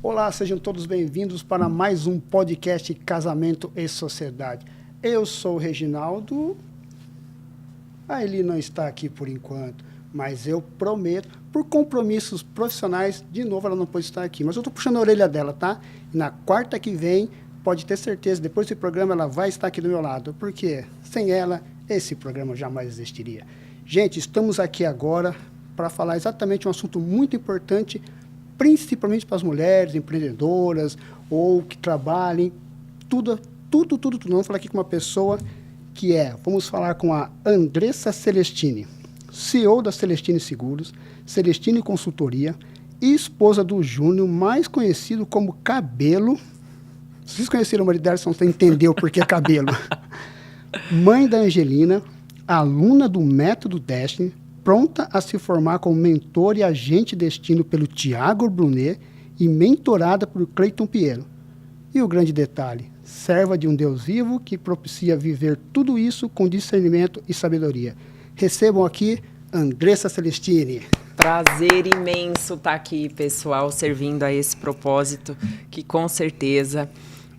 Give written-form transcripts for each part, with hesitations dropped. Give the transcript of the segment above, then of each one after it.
Olá, sejam todos bem-vindos para mais um podcast Casamento e Sociedade. Eu sou o Reginaldo. Ele não está aqui por enquanto, mas eu prometo, por compromissos profissionais, de novo ela não pode estar aqui. Mas eu estou puxando a orelha dela, tá? E na quarta que vem, pode ter certeza, depois desse programa ela vai estar aqui do meu lado, porque sem ela, esse programa jamais existiria. Gente, estamos aqui agora para falar exatamente um assunto muito importante, principalmente para as mulheres empreendedoras ou que trabalhem, tudo. Vamos falar aqui com uma pessoa vamos falar com a Andressa Celestini, CEO da Celestini Seguros, Celestini Consultoria e esposa do Júnior, mais conhecido como Cabelo. Vocês conheceram o marido dela, você entendeu por que Cabelo. Mãe da Angelina, aluna do Método Destiny, pronta a se formar como mentor e agente destino pelo Tiago Brunet e mentorada por Cleiton Piero. E o grande detalhe, serva de um Deus vivo que propicia viver tudo isso com discernimento e sabedoria. Recebam aqui Andressa Celestini. Prazer imenso estar aqui, pessoal, servindo a esse propósito que com certeza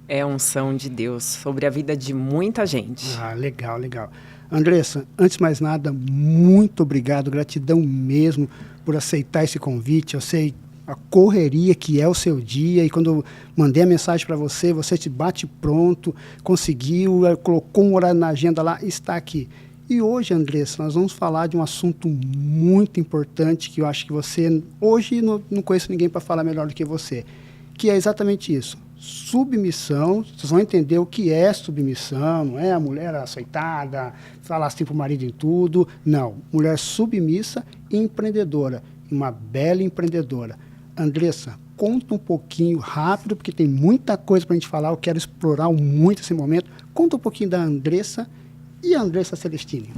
é unção de Deus sobre a vida de muita gente. Legal. Andressa, antes de mais nada, muito obrigado, gratidão mesmo por aceitar esse convite. Eu sei a correria que é o seu dia, e quando eu mandei a mensagem para você, você te bate pronto, conseguiu, colocou um horário na agenda lá, está aqui. E hoje, Andressa, nós vamos falar de um assunto muito importante que eu acho que você, hoje não conheço ninguém para falar melhor do que você, que é exatamente isso. Submissão, vocês vão entender o que é submissão, não é a mulher aceitada, falar assim para o marido em tudo, não. Mulher submissa e empreendedora, uma bela empreendedora. Andressa, conta um pouquinho rápido, porque tem muita coisa para a gente falar, eu quero explorar muito esse momento. Conta um pouquinho da Andressa e a Andressa Celestini.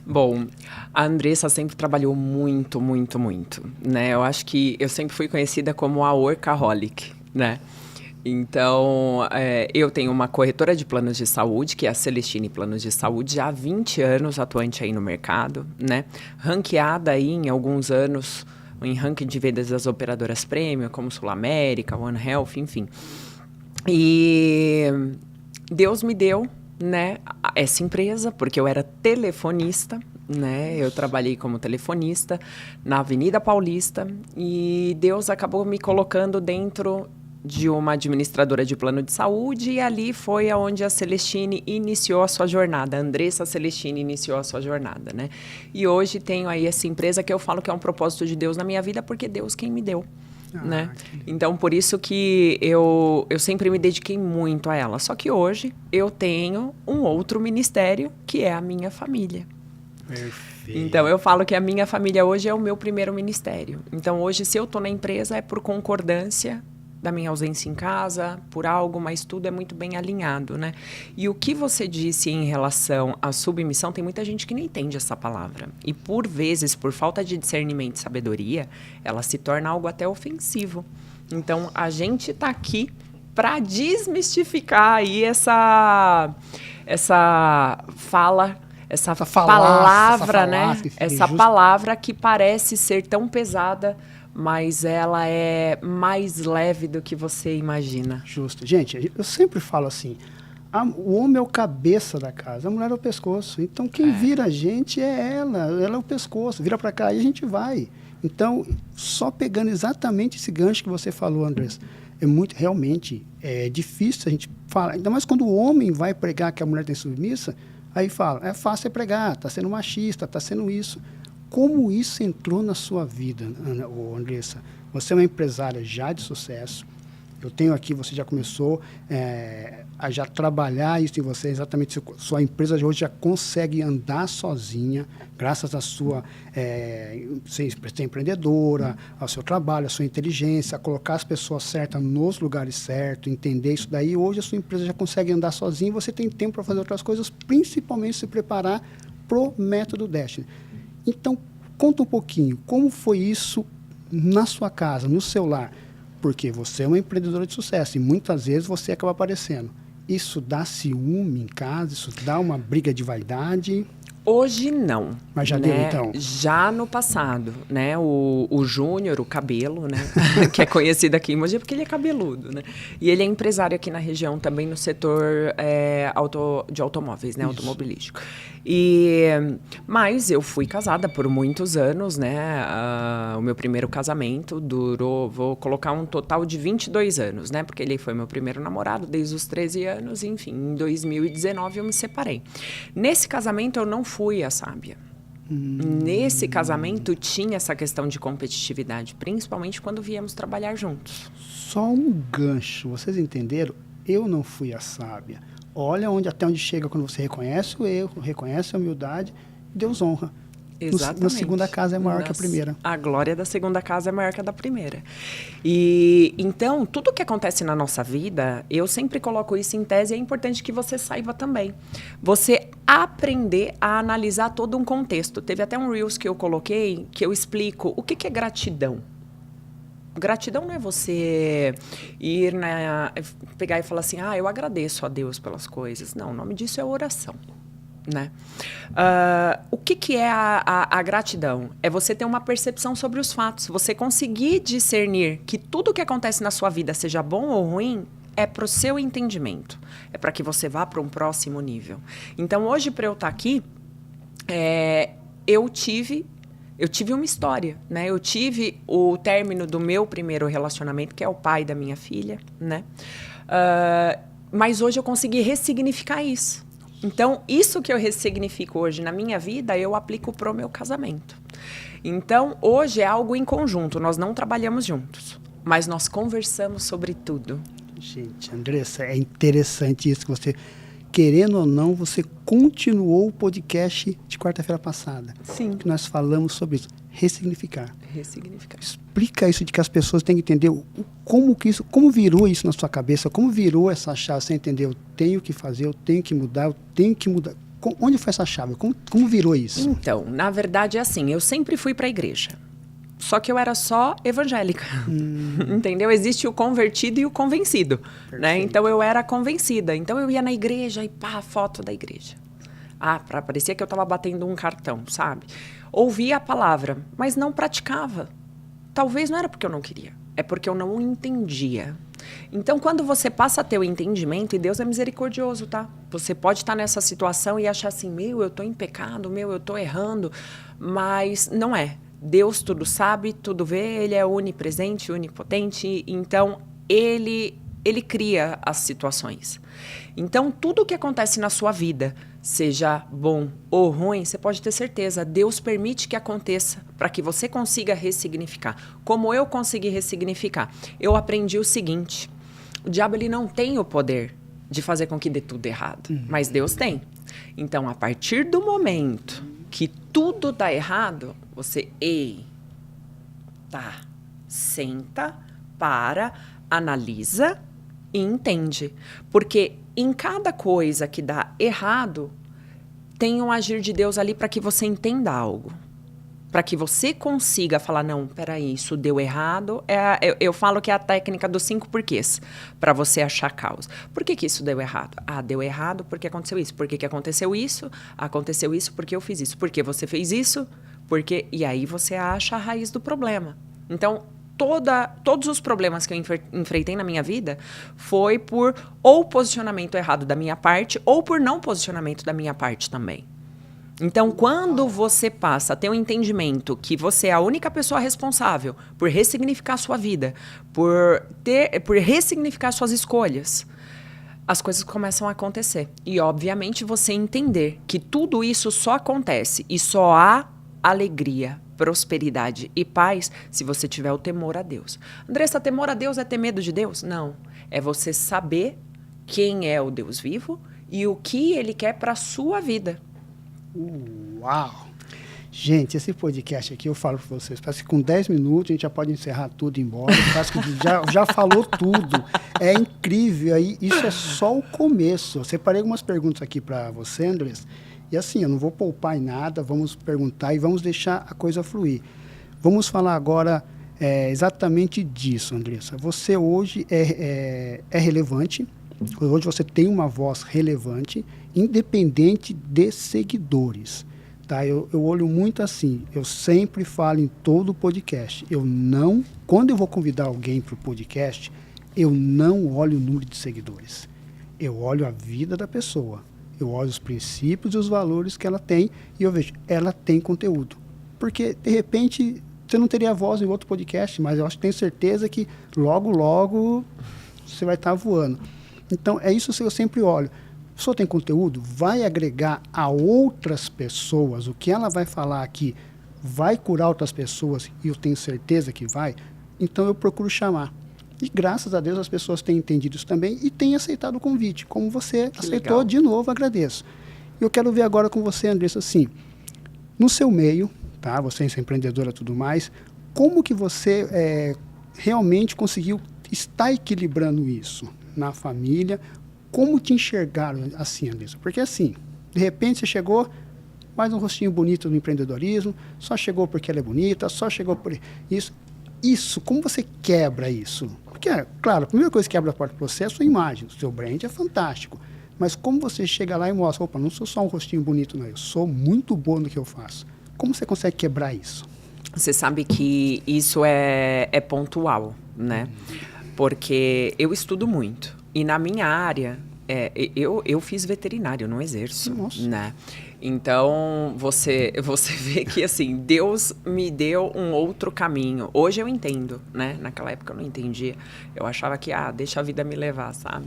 Bom, a Andressa sempre trabalhou muito, né? Eu acho que eu sempre fui conhecida como a workaholic, né? Então, eu tenho uma corretora de planos de saúde, que é a Celestini Planos de Saúde, já há 20 anos atuante aí no mercado, né? Ranqueada aí em alguns anos em ranking de vendas das operadoras premium, como Sul América, One Health, enfim. E Deus me deu, né, essa empresa, porque eu era telefonista, né? Eu trabalhei como telefonista na Avenida Paulista e Deus acabou me colocando dentro de uma administradora de plano de saúde, e ali foi onde a Celestini iniciou a sua jornada. A Andressa Celestini iniciou a sua jornada, né? E hoje tenho aí essa empresa que eu falo que é um propósito de Deus na minha vida, porque Deus quem me deu, né? Então, por isso que eu sempre me dediquei muito a ela. Só que hoje eu tenho um outro ministério, que é a minha família. Perfeito. Então, eu falo que a minha família hoje é o meu primeiro ministério. Então, hoje, se eu estou na empresa, é por concordância da minha ausência em casa, por algo, mas tudo é muito bem alinhado, né? E o que você disse em relação à submissão, tem muita gente que não entende essa palavra. E, por vezes, por falta de discernimento e sabedoria, ela se torna algo até ofensivo. Então, a gente está aqui para desmistificar aí essa fala, essa palavra, né? Essa palavra que parece ser tão pesada, mas ela é mais leve do que você imagina. Justo. Gente, eu sempre falo assim, o homem é o cabeça da casa, a mulher é o pescoço. Então, quem vira a gente é ela é o pescoço. Vira para cá e a gente vai. Então, só pegando exatamente esse gancho que você falou, Andressa, realmente difícil a gente falar. Ainda mais quando o homem vai pregar que a mulher tem submissa, aí fala, é fácil pregar, está sendo machista, está sendo isso. Como isso entrou na sua vida, Andressa? Você é uma empresária já de sucesso. Eu tenho aqui, você já começou a já trabalhar isso em você, exatamente, sua empresa de hoje já consegue andar sozinha, graças à sua ser empreendedora, ao seu trabalho, à sua inteligência, a colocar as pessoas certas nos lugares certos, entender isso daí. Hoje a sua empresa já consegue andar sozinha e você tem tempo para fazer outras coisas, principalmente se preparar para o Método Destiny. Então, conta um pouquinho, como foi isso na sua casa, no seu lar? Porque você é uma empreendedora de sucesso e muitas vezes você acaba aparecendo. Isso dá ciúme em casa? Isso dá uma briga de vaidade? Hoje não. Mas já né? deu, então? Já no passado, né? O Júnior, o Cabelo, né? Que é conhecido aqui em Mogi porque ele é cabeludo, né? E ele é empresário aqui na região também no setor de automóveis, né? Automobilístico. Mas eu fui casada por muitos anos, né? O meu primeiro casamento durou, vou colocar um total de 22 anos, né? Porque ele foi meu primeiro namorado desde os 13 anos, enfim. Em 2019 eu me separei. Nesse casamento eu não fui a sábia. Nesse casamento tinha essa questão de competitividade, principalmente quando viemos trabalhar juntos. Só um gancho, vocês entenderam? Eu não fui a sábia. Olha até onde chega quando você reconhece o erro, reconhece a humildade, Deus honra. Exatamente. Na segunda casa é maior que a primeira. A glória da segunda casa é maior que a da primeira. E então, tudo que acontece na nossa vida, eu sempre coloco isso em tese, é importante que você saiba também. Você aprender a analisar todo um contexto. Teve até um Reels que eu coloquei, que eu explico o que é gratidão. Gratidão não é você pegar e falar assim, eu agradeço a Deus pelas coisas. Não, o nome disso é oração. Né? O que é a gratidão? É você ter uma percepção sobre os fatos. Você conseguir discernir que tudo que acontece na sua vida, seja bom ou ruim, é para o seu entendimento. É para que você vá para um próximo nível. Então, hoje, para eu estar aqui, eu tive uma história, né? Eu tive o término do meu primeiro relacionamento, que é o pai da minha filha, né? Mas hoje eu consegui ressignificar isso. Então, isso que eu ressignifico hoje na minha vida, eu aplico pro meu casamento. Então, hoje é algo em conjunto, nós não trabalhamos juntos, mas nós conversamos sobre tudo. Gente, Andressa, é interessante isso que você... Querendo ou não, você continuou o podcast de quarta-feira passada. Sim. Que nós falamos sobre isso. Ressignificar. Ressignificar. Explica isso de que as pessoas têm que entender como virou isso na sua cabeça, como virou essa chave. Você entendeu? Eu tenho que fazer, eu tenho que mudar, eu tenho que mudar. Onde foi essa chave? Como virou isso? Então, na verdade é assim, eu sempre fui para a igreja. Só que eu era só evangélica, entendeu? Existe o convertido e o convencido, né? Então, eu era convencida. Então, eu ia na igreja e foto da igreja. Parecia que eu estava batendo um cartão, sabe? Ouvia a palavra, mas não praticava. Talvez não era porque eu não queria, é porque eu não entendia. Então, quando você passa a ter o entendimento, e Deus é misericordioso, tá? Você pode estar nessa situação e achar assim, eu estou em pecado, eu estou errando, mas não é. Deus tudo sabe, tudo vê, Ele é onipresente, onipotente, então Ele cria as situações. Então, tudo que acontece na sua vida, seja bom ou ruim, você pode ter certeza, Deus permite que aconteça para que você consiga ressignificar. Como eu consegui ressignificar? Eu aprendi o seguinte, o diabo ele não tem o poder de fazer com que dê tudo errado, mas Deus tem. Então, a partir do momento que tudo dá errado, você, senta, analisa e entende. Porque em cada coisa que dá errado, tem um agir de Deus ali para que você entenda algo. Para que você consiga falar, não, peraí, isso deu errado. Eu falo que é a técnica dos 5 porquês, para você achar causa. Por que isso deu errado? Deu errado porque aconteceu isso. Por que aconteceu isso? Aconteceu isso porque eu fiz isso. Por que você fez isso? E aí você acha a raiz do problema. Então, todos os problemas que eu enfrentei na minha vida foi por ou posicionamento errado da minha parte ou por não posicionamento da minha parte também. Então, quando você passa a ter um entendimento que você é a única pessoa responsável por ressignificar a sua vida, por ressignificar suas escolhas, as coisas começam a acontecer. E, obviamente, você entender que tudo isso só acontece e só há alegria, prosperidade e paz se você tiver o temor a Deus. Andressa, temor a Deus é ter medo de Deus? Não. É você saber quem é o Deus vivo e o que Ele quer para a sua vida. Uau! Gente, esse podcast aqui, eu falo para vocês, parece que com 10 minutos a gente já pode encerrar tudo e ir embora. Parece que já falou tudo. É incrível. Aí, isso é só o começo. Eu separei algumas perguntas aqui para você, Andressa. E assim, eu não vou poupar em nada, vamos perguntar e vamos deixar a coisa fluir. Vamos falar agora exatamente disso, Andressa. Você hoje é relevante, hoje você tem uma voz relevante, independente de seguidores. tá? Eu olho muito assim, eu sempre falo em todo podcast, quando eu vou convidar alguém para o podcast, eu não olho o número de seguidores, eu olho a vida da pessoa, eu olho os princípios e os valores que ela tem e eu vejo, ela tem conteúdo, porque de repente você não teria voz em outro podcast, mas eu tenho certeza que logo, logo você vai estar voando. Então, é isso que eu sempre olho. A pessoa tem conteúdo, vai agregar a outras pessoas, o que ela vai falar aqui vai curar outras pessoas, e eu tenho certeza que vai, então eu procuro chamar. E graças a Deus as pessoas têm entendido isso também e têm aceitado o convite. Como você aceitou, legal. De novo, agradeço. Eu quero ver agora com você, Andressa, assim, no seu meio, tá? Você é empreendedora e tudo mais, como que você realmente conseguiu estar equilibrando isso na família? Como te enxergaram assim, Andressa? Porque assim, de repente você chegou, mais um rostinho bonito no empreendedorismo, só chegou porque ela é bonita, só chegou por isso. Isso, como você quebra isso? Porque, claro, a primeira coisa que quebra a porta para você é a sua imagem, o seu brand é fantástico. Mas como você chega lá e mostra, opa, não sou só um rostinho bonito, não, eu sou muito bom no que eu faço. Como você consegue quebrar isso? Você sabe que isso é pontual, né? Porque eu estudo muito. E na minha área, eu fiz veterinário, eu não exerço, né? Então, você vê que, assim, Deus me deu um outro caminho. Hoje eu entendo, né? Naquela época eu não entendia. Eu achava que, deixa a vida me levar, sabe?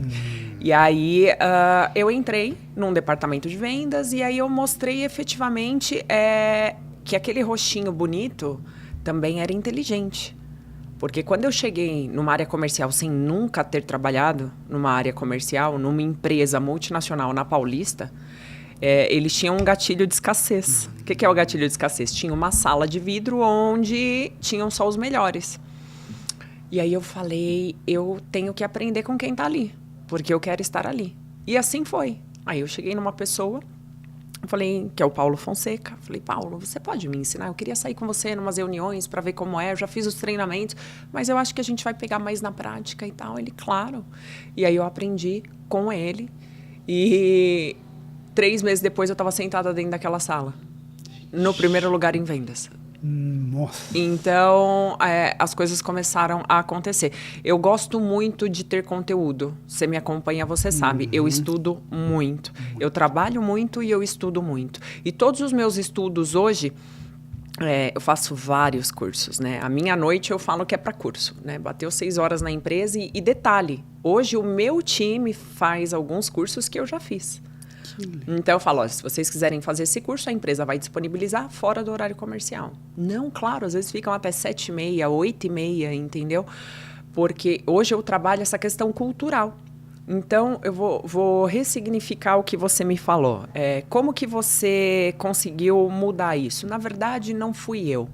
E aí, eu entrei num departamento de vendas e aí eu mostrei efetivamente que aquele rostinho bonito também era inteligente. Porque quando eu cheguei numa área comercial sem nunca ter trabalhado numa área comercial, numa empresa multinacional na Paulista, eles tinham um gatilho de escassez. O que é o gatilho de escassez? Tinha uma sala de vidro onde tinham só os melhores. E aí eu falei, eu tenho que aprender com quem está ali, porque eu quero estar ali. E assim foi. Aí eu cheguei numa pessoa, falei, que é o Paulo Fonseca. Falei, Paulo, você pode me ensinar? Eu queria sair com você em umas reuniões para ver como é. Eu já fiz os treinamentos, mas eu acho que a gente vai pegar mais na prática e tal. Ele, claro. E aí eu aprendi com ele. E 3 meses depois eu estava sentada dentro daquela sala. No primeiro lugar em vendas. Nossa. Então, as coisas começaram a acontecer. Eu gosto muito de ter conteúdo. Você me acompanha, você sabe. Eu estudo muito. Eu trabalho muito e eu estudo muito. E todos os meus estudos hoje, eu faço vários cursos, né? A minha noite eu falo que é para curso, né? Bateu 6 horas na empresa e detalhe, hoje o meu time faz alguns cursos que eu já fiz. Então eu falo, se vocês quiserem fazer esse curso, a empresa vai disponibilizar fora do horário comercial. Não, claro, às vezes ficam até 7h30, 8h30, entendeu? Porque hoje eu trabalho essa questão cultural. Então eu vou ressignificar o que você me falou. Como que você conseguiu mudar isso? Na verdade, não fui eu.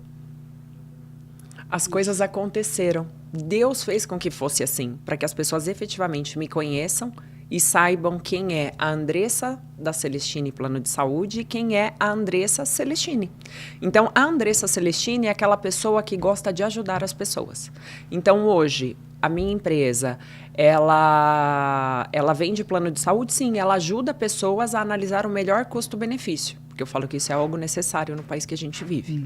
As coisas aconteceram. Deus fez com que fosse assim, para que as pessoas efetivamente me conheçam e saibam quem é a Andressa da Celestini Plano de Saúde e quem é a Andressa Celestini. Então, a Andressa Celestini é aquela pessoa que gosta de ajudar as pessoas. Então, hoje, a minha empresa, ela vende plano de saúde? Sim, ela ajuda pessoas a analisar o melhor custo-benefício. Porque eu falo que isso é algo necessário no país que a gente vive.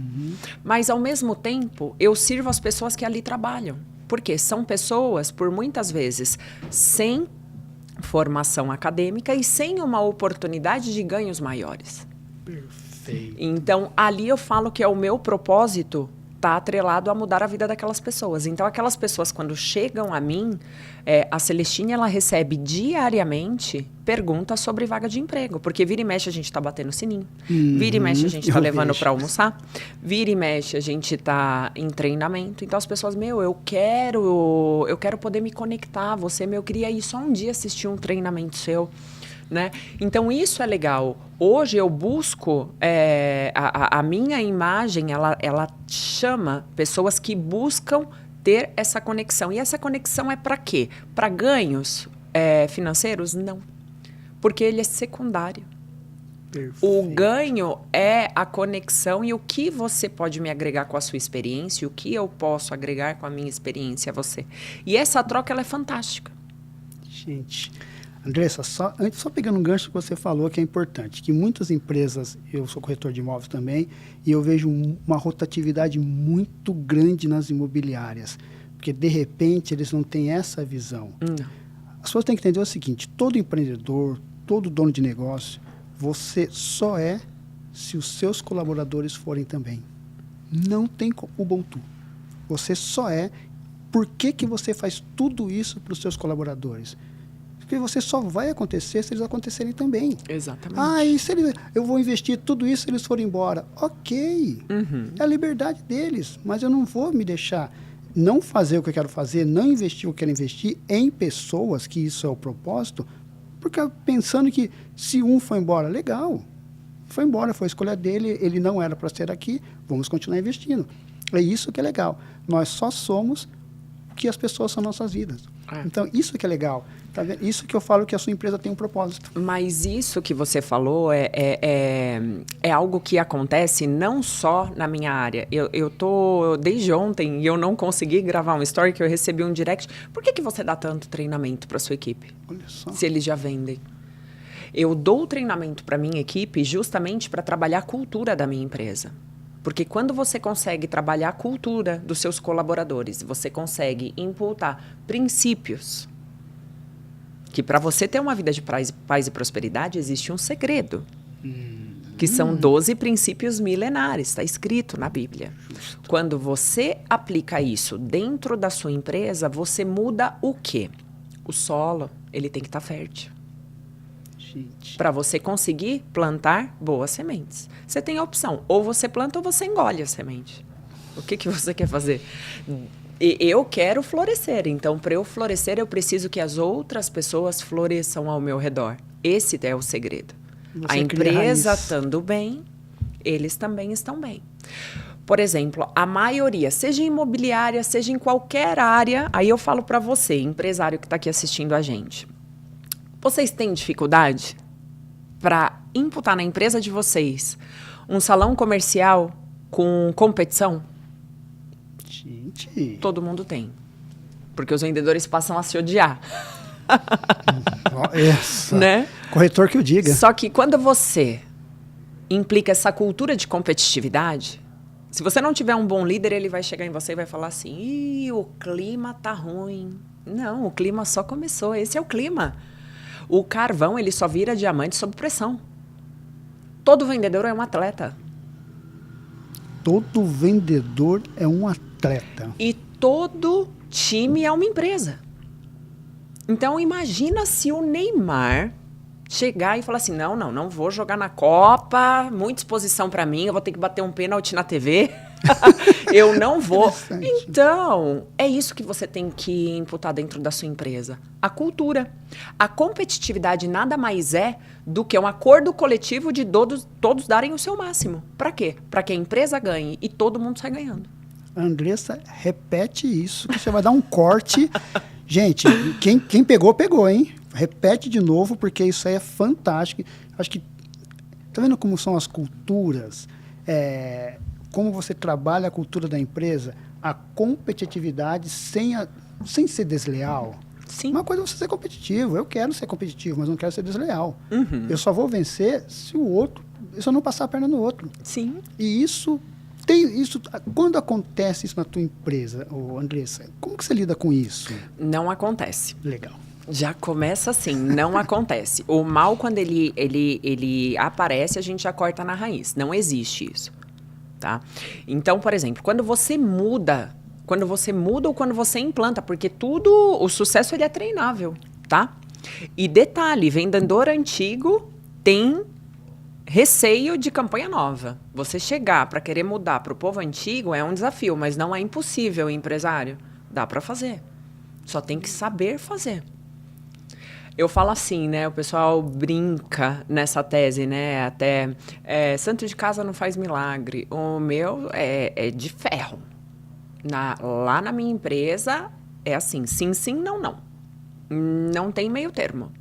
Mas, ao mesmo tempo, eu sirvo as pessoas que ali trabalham. Porque são pessoas, por muitas vezes, sem formação acadêmica e sem uma oportunidade de ganhos maiores. Perfeito. Então, ali eu falo que é o meu propósito está atrelado a mudar a vida daquelas pessoas. Então, aquelas pessoas, quando chegam a mim, a Celestini, ela recebe diariamente perguntas sobre vaga de emprego. Porque vira e mexe a gente está batendo sininho. Vira e mexe a gente está levando para almoçar. Vira e mexe a gente está em treinamento. Então, as pessoas, eu quero poder me conectar. Eu queria ir só um dia assistir um treinamento seu. Né? Então, isso é legal. Hoje eu busco, a minha imagem, ela chama pessoas que buscam ter essa conexão. E essa conexão é para quê? Para ganhos financeiros? Não. Porque ele é secundário. Perfeito. O ganho é a conexão e o que você pode me agregar com a sua experiência, e o que eu posso agregar com a minha experiência a você. E essa troca, ela é fantástica. Gente, Andressa, só pegando um gancho que você falou que é importante, que muitas empresas, eu sou corretor de imóveis também, e eu vejo uma rotatividade muito grande nas imobiliárias, porque de repente eles não têm essa visão. As pessoas têm que entender o seguinte, todo empreendedor, todo dono de negócio, você só é se os seus colaboradores forem também. Não tem Ubuntu. Você só é. Por que você faz tudo isso para os seus colaboradores? Porque você só vai acontecer se eles acontecerem também. Exatamente. E se eu vou investir tudo isso se eles forem embora? Ok. É a liberdade deles. Mas eu não vou me deixar não fazer o que eu quero fazer, não investir o que eu quero investir em pessoas, que isso é o propósito, porque pensando que se um for embora, legal. Foi embora, foi a escolha dele, ele não era para ser aqui, vamos continuar investindo. É isso que é legal. Nós só somos o que as pessoas são nossas vidas. Então, isso que é legal. Tá vendo? Isso que eu falo que a sua empresa tem um propósito. Mas isso que você falou é algo que acontece não só na minha área. Eu tô desde ontem e eu não consegui gravar um story que eu recebi um direct. Por que você dá tanto treinamento para sua equipe? Olha só. Se eles já vendem. Eu dou treinamento para minha equipe justamente para trabalhar a cultura da minha empresa. Porque quando você consegue trabalhar a cultura dos seus colaboradores, você consegue imputar princípios, que para você ter uma vida de paz e prosperidade existe um segredo, que são 12 princípios milenares, está escrito na Bíblia. Justo. Quando você aplica isso dentro da sua empresa, você muda o quê? O solo, ele tem que estar fértil. Para você conseguir plantar boas sementes. Você tem a opção, ou você planta ou você engole a semente. O que você quer fazer? Eu quero florescer, então para eu florescer eu preciso que as outras pessoas floresçam ao meu redor. Esse é o segredo. A empresa estando bem, eles também estão bem. Por exemplo, a maioria, seja em imobiliária, seja em qualquer área, aí eu falo para você, empresário que está aqui assistindo a gente. Vocês têm dificuldade para imputar na empresa de vocês um salão comercial com competição? Gente. Todo mundo tem. Porque os vendedores passam a se odiar. Essa. Né? Corretor que o diga. Só que quando você implica essa cultura de competitividade, se você não tiver um bom líder, ele vai chegar em você e vai falar assim, ih, o clima tá ruim. Não, o clima só começou, esse é o clima. O carvão, ele só vira diamante sob pressão. Todo vendedor é um atleta. Todo vendedor é um atleta. E todo time é uma empresa. Então, imagina se o Neymar chegar e falar assim, não vou jogar na Copa, muita exposição para mim, eu vou ter que bater um pênalti na TV. Eu não vou. Então, é isso que você tem que imputar dentro da sua empresa. A cultura. A competitividade nada mais é do que um acordo coletivo de todos darem o seu máximo. Para quê? Para que a empresa ganhe e todo mundo sai ganhando. Andressa, repete isso, que você vai dar um corte. Gente, quem pegou, hein? Repete de novo, porque isso aí é fantástico. Acho que... Tá vendo como são as culturas? Como você trabalha a cultura da empresa, a competitividade sem ser desleal. Sim. Uma coisa é você ser competitivo. Eu quero ser competitivo, mas não quero ser desleal. Uhum. Eu só vou vencer se eu não passar a perna no outro. Sim. E isso, quando acontece isso na tua empresa, Andressa, como que você lida com isso? Não acontece. Legal. Já começa assim, não acontece. O mal, quando ele aparece, a gente já corta na raiz. Não existe isso. Tá? Então, por exemplo, quando você muda ou quando você implanta, porque o sucesso ele é treinável, tá? E detalhe, vendedor antigo tem receio de campanha nova. Você chegar para querer mudar para o povo antigo é um desafio, mas não é impossível, empresário. Dá para fazer. Só tem que saber fazer. Eu falo assim, né? O pessoal brinca nessa tese, né? Até santo de casa não faz milagre. O meu é de ferro. Lá na minha empresa é assim, sim, sim, não, não. Não tem meio termo.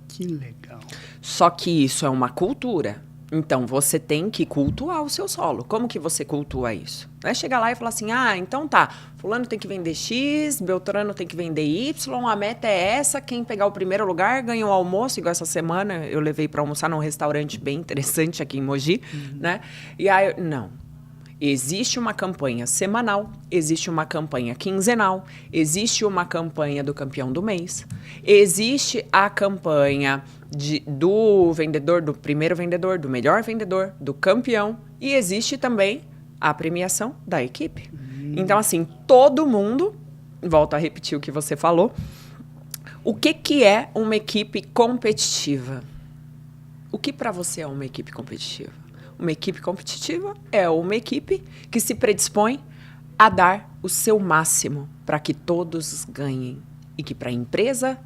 Que legal. Só que isso é uma cultura. Então, você tem que cultuar o seu solo. Como que você cultua isso? Não é chegar lá e falar assim, então tá, fulano tem que vender X, Beltrano tem que vender Y, a meta é essa, quem pegar o primeiro lugar ganha um almoço, igual essa semana eu levei para almoçar num restaurante bem interessante aqui em Mogi, né? E aí, não. Existe uma campanha semanal, existe uma campanha quinzenal, existe uma campanha do campeão do mês, existe a campanha do vendedor, do primeiro vendedor, do melhor vendedor, do campeão, e existe também a premiação da equipe. Então, assim, todo mundo, volto a repetir o que você falou, o que é uma equipe competitiva? O que para você é uma equipe competitiva? Uma equipe competitiva é uma equipe que se predispõe a dar o seu máximo para que todos ganhem e que para a empresa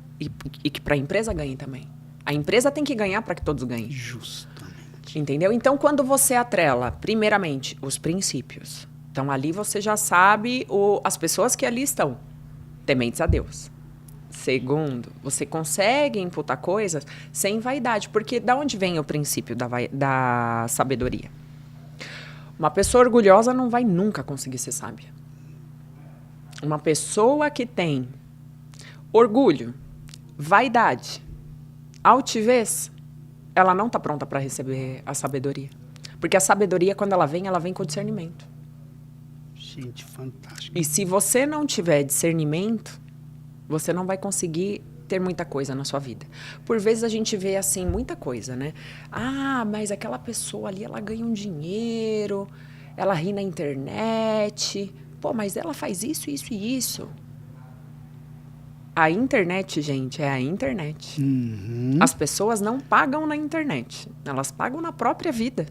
ganhe também. A empresa tem que ganhar para que todos ganhem. Justamente. Entendeu? Então, quando você atrela, primeiramente, os princípios. Então, ali você já sabe as pessoas que ali estão tementes a Deus. Segundo, você consegue imputar coisas sem vaidade. Porque da onde vem o princípio da sabedoria? Uma pessoa orgulhosa não vai nunca conseguir ser sábia. Uma pessoa que tem orgulho, vaidade, altivez, ela não está pronta para receber a sabedoria. Porque a sabedoria, quando ela vem com discernimento. Gente, fantástico. E se você não tiver discernimento, você não vai conseguir ter muita coisa na sua vida. Por vezes a gente vê assim, muita coisa, né? Mas aquela pessoa ali, ela ganha um dinheiro, ela ri na internet. Pô, mas ela faz isso, isso e isso. A internet, gente, é a internet. As pessoas não pagam na internet. Elas pagam na própria vida.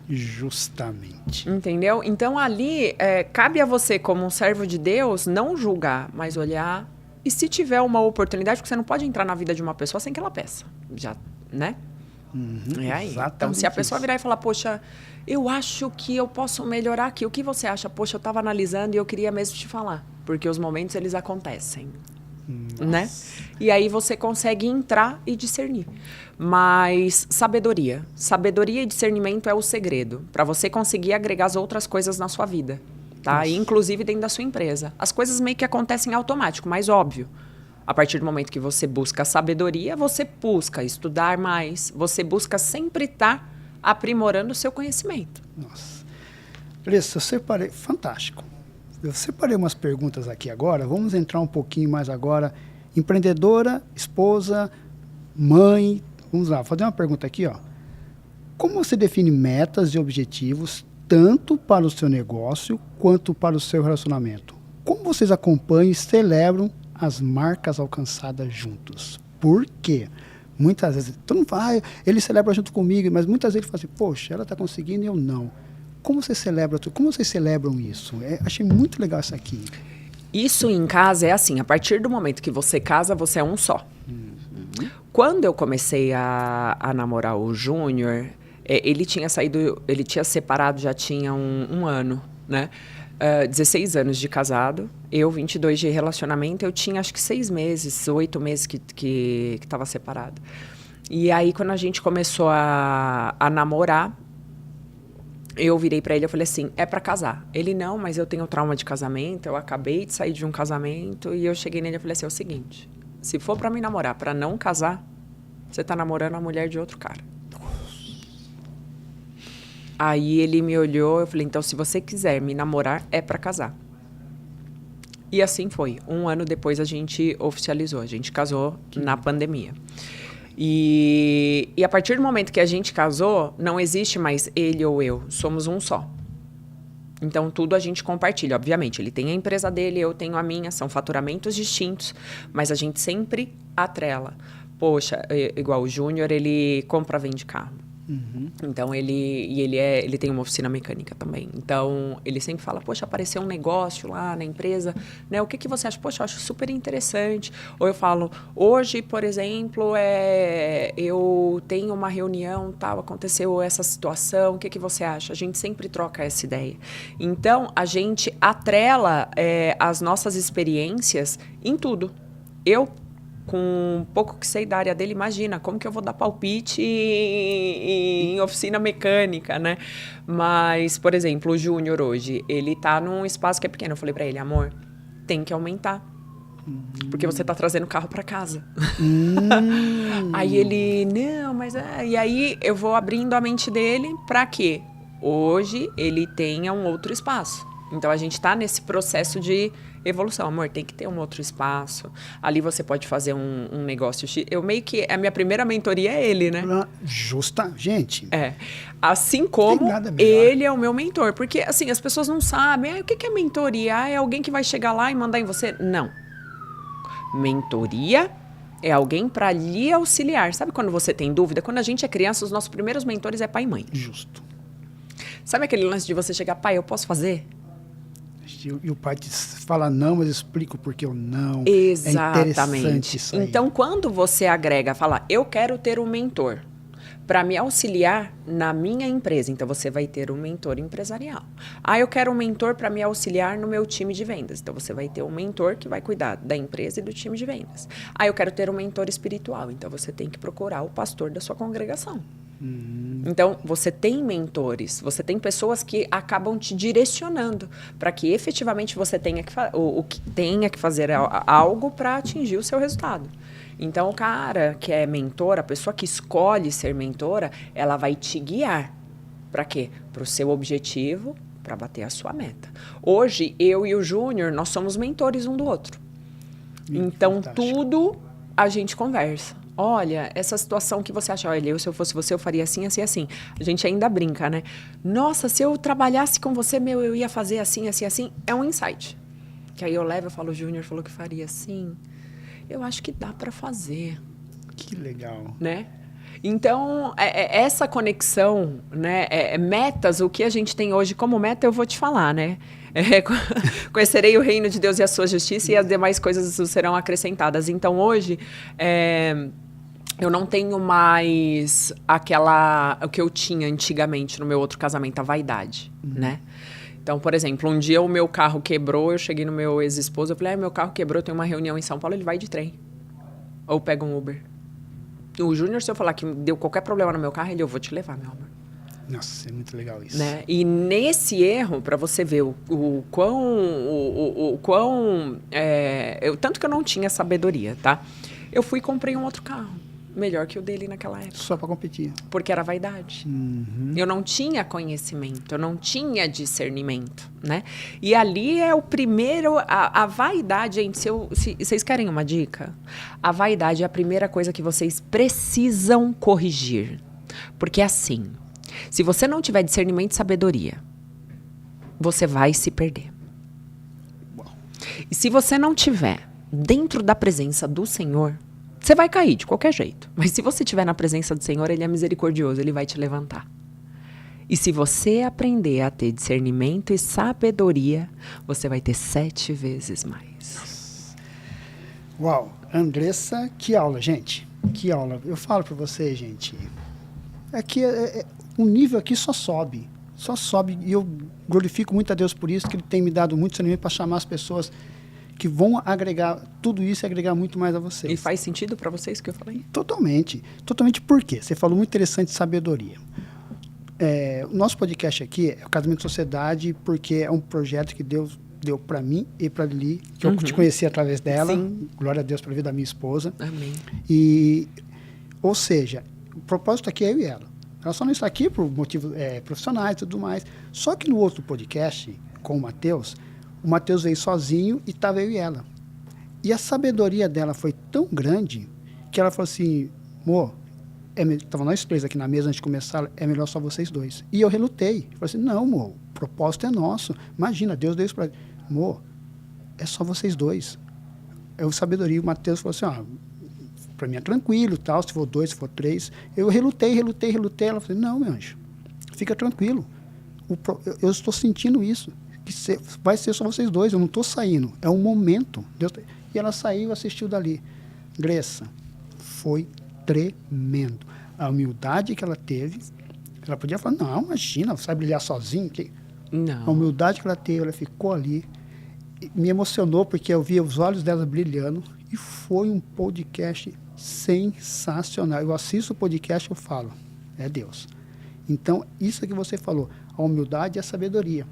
Justamente. Entendeu? Então, ali, cabe a você, como um servo de Deus, não julgar, mas olhar. E se tiver uma oportunidade, porque você não pode entrar na vida de uma pessoa sem que ela peça. Já, né? É aí. Então, se a pessoa virar e falar, poxa, eu acho que eu posso melhorar aqui. O que você acha? Poxa, eu estava analisando e eu queria mesmo te falar. Porque os momentos, eles acontecem. Né? E aí você consegue entrar e discernir. Mas sabedoria e discernimento é o segredo para você conseguir agregar as outras coisas na sua vida, tá? E, inclusive dentro da sua empresa. As coisas meio que acontecem automático, mas óbvio. A partir do momento que você busca sabedoria, você busca estudar mais, você busca sempre estar aprimorando o seu conhecimento. Nossa. Andressa, eu separei... Fantástico. Eu separei umas perguntas aqui agora. Vamos entrar um pouquinho mais agora. Empreendedora, esposa, mãe. Vamos lá, fazer uma pergunta aqui, ó. Como você define metas e objetivos tanto para o seu negócio quanto para o seu relacionamento? Como vocês acompanham e celebram as marcas alcançadas juntos? Por quê? Muitas vezes, todo mundo fala, ele celebra junto comigo, mas muitas vezes ele fala assim, poxa, ela está conseguindo e eu não. Como vocês celebram isso? Achei muito legal isso aqui. Isso em casa é assim, a partir do momento que você casa, você é um só. Quando eu comecei a namorar o Júnior, ele tinha separado, já tinha um ano, né? 16 anos de casado, eu 22 de relacionamento, eu tinha acho que 6 meses, 8 meses que estava separado. E aí, quando a gente começou a namorar, eu virei para ele e falei assim, é para casar. Ele, não, mas eu tenho trauma de casamento, eu acabei de sair de um casamento, e eu cheguei nele e falei assim, é o seguinte, se for para me namorar, para não casar, você tá namorando a mulher de outro cara. Aí ele me olhou, eu falei, então se você quiser me namorar, é para casar. E assim foi. 1 ano depois a gente oficializou, a gente casou na pandemia. E a partir do momento que a gente casou, não existe mais ele ou eu, somos um só. Então, tudo a gente compartilha, obviamente. Ele tem a empresa dele, eu tenho a minha, são faturamentos distintos, mas a gente sempre atrela. Poxa, igual o Júnior, ele compra, vende carro. Então, ele tem uma oficina mecânica também. Então, ele sempre fala, poxa, apareceu um negócio lá na empresa, né? O que você acha? Poxa, eu acho super interessante. Ou eu falo, hoje, por exemplo, eu tenho uma reunião, tal, aconteceu essa situação, o que você acha? A gente sempre troca essa ideia. Então, a gente atrela as nossas experiências em tudo. Eu com pouco que sei da área dele, imagina, como que eu vou dar palpite em oficina mecânica, né? Mas, por exemplo, o Júnior hoje, ele tá num espaço que é pequeno. Eu falei pra ele, amor, tem que aumentar. Porque você tá trazendo o carro pra casa. Aí ele, não, mas... E aí eu vou abrindo a mente dele pra quê? Hoje ele tenha um outro espaço. Então a gente tá nesse processo de evolução. Amor, tem que ter um outro espaço. Ali você pode fazer um negócio X. Eu meio que... A minha primeira mentoria é ele, né? Justa, gente. É. Assim como ele é o meu mentor. Porque, assim, as pessoas não sabem. O que é mentoria? É alguém que vai chegar lá e mandar em você? Não. Mentoria é alguém para lhe auxiliar. Sabe quando você tem dúvida? Quando a gente é criança, os nossos primeiros mentores é pai e mãe. Justo. Sabe aquele lance de você chegar, pai, eu posso fazer? E o pai te fala não, mas explica o porquê o não. Exatamente. É interessante isso aí. Então, quando você agrega, fala, eu quero ter um mentor para me auxiliar na minha empresa. Então, você vai ter um mentor empresarial. Ah, eu quero um mentor para me auxiliar no meu time de vendas. Então, você vai ter um mentor que vai cuidar da empresa e do time de vendas. Ah, eu quero ter um mentor espiritual. Então, você tem que procurar o pastor da sua congregação. Então, você tem mentores, você tem pessoas que acabam te direcionando para que efetivamente você tenha que fazer algo para atingir o seu resultado. Então, o cara que é mentor, a pessoa que escolhe ser mentora, ela vai te guiar. Para quê? Para o seu objetivo, para bater a sua meta. Hoje, eu e o Júnior, nós somos mentores um do outro. Então, tudo a gente conversa. Olha, essa situação que você acha, olha, se eu fosse você, eu faria assim, assim, assim. A gente ainda brinca, né? Nossa, se eu trabalhasse com você, eu ia fazer assim, assim, assim. É um insight. Que aí eu levo e falo, o Júnior falou que faria assim. Eu acho que dá para fazer. Que legal. Né? Então, essa conexão, né? Metas, o que a gente tem hoje como meta, eu vou te falar, né? Conhecerei o reino de Deus e a sua justiça e as demais coisas serão acrescentadas. Então, hoje, eu não tenho mais o que eu tinha antigamente no meu outro casamento, a vaidade, né? Então, por exemplo, um dia o meu carro quebrou, eu cheguei no meu ex-esposo, eu falei, meu carro quebrou, eu tenho uma reunião em São Paulo, ele vai de trem. Ou pega um Uber. O Júnior, se eu falar que deu qualquer problema no meu carro, eu vou te levar, meu amor. Nossa, é muito legal isso. Né? E nesse erro, para você ver o quão... tanto que eu não tinha sabedoria, tá? Eu fui e comprei um outro carro. Melhor que o dele naquela época. Só para competir. Porque era vaidade. Eu não tinha conhecimento, eu não tinha discernimento, né? E ali é o primeiro... A vaidade, gente, se vocês querem uma dica? A vaidade é a primeira coisa que vocês precisam corrigir. Porque assim, se você não tiver discernimento e sabedoria, você vai se perder. E se você não tiver dentro da presença do Senhor... Você vai cair de qualquer jeito. Mas se você estiver na presença do Senhor, Ele é misericordioso, Ele vai te levantar. E se você aprender a ter discernimento e sabedoria, você vai ter 7 vezes mais. Uau! Andressa, que aula, gente. Que aula. Eu falo para você, gente. O nível aqui só sobe. Só sobe. E eu glorifico muito a Deus por isso, que Ele tem me dado muito discernimento para chamar as pessoas que vão agregar tudo isso e agregar muito mais a vocês. E faz sentido para vocês o que eu falei? Totalmente. Totalmente por quê? Você falou muito interessante de sabedoria. O nosso podcast aqui é o Casamento Sociedade, porque é um projeto que Deus deu para mim e para Lili, que eu te conheci através dela. Sim. Glória a Deus pela vida da minha esposa. Amém. Ou seja, o propósito aqui é eu e ela. Ela só não está aqui por motivos profissionais e tudo mais. Só que no outro podcast, com o Matheus veio sozinho e estava eu e ela. E a sabedoria dela foi tão grande que ela falou assim, amor, estavam nós 3 aqui na mesa antes de começar, é melhor só vocês 2. E eu relutei. Eu falei assim, não, amor, o propósito é nosso. Imagina, Deus deu isso para... Amor, é só vocês 2. Eu sabedoria, o Matheus falou assim, para mim é tranquilo, tal, se for 2, se for 3. Eu relutei. Ela falou, não, meu anjo, fica tranquilo. Eu estou sentindo isso. Que vai ser só vocês 2, eu não estou saindo, é um momento. E ela saiu e assistiu dali. Andressa, foi tremendo. A humildade que ela teve, ela podia falar, não, imagina, sai brilhar sozinho. Não. A humildade que ela teve, ela ficou ali, me emocionou porque eu via os olhos dela brilhando E foi um podcast sensacional. Eu assisto o podcast e eu falo, é Deus. Então, isso que você falou, a humildade e a sabedoria.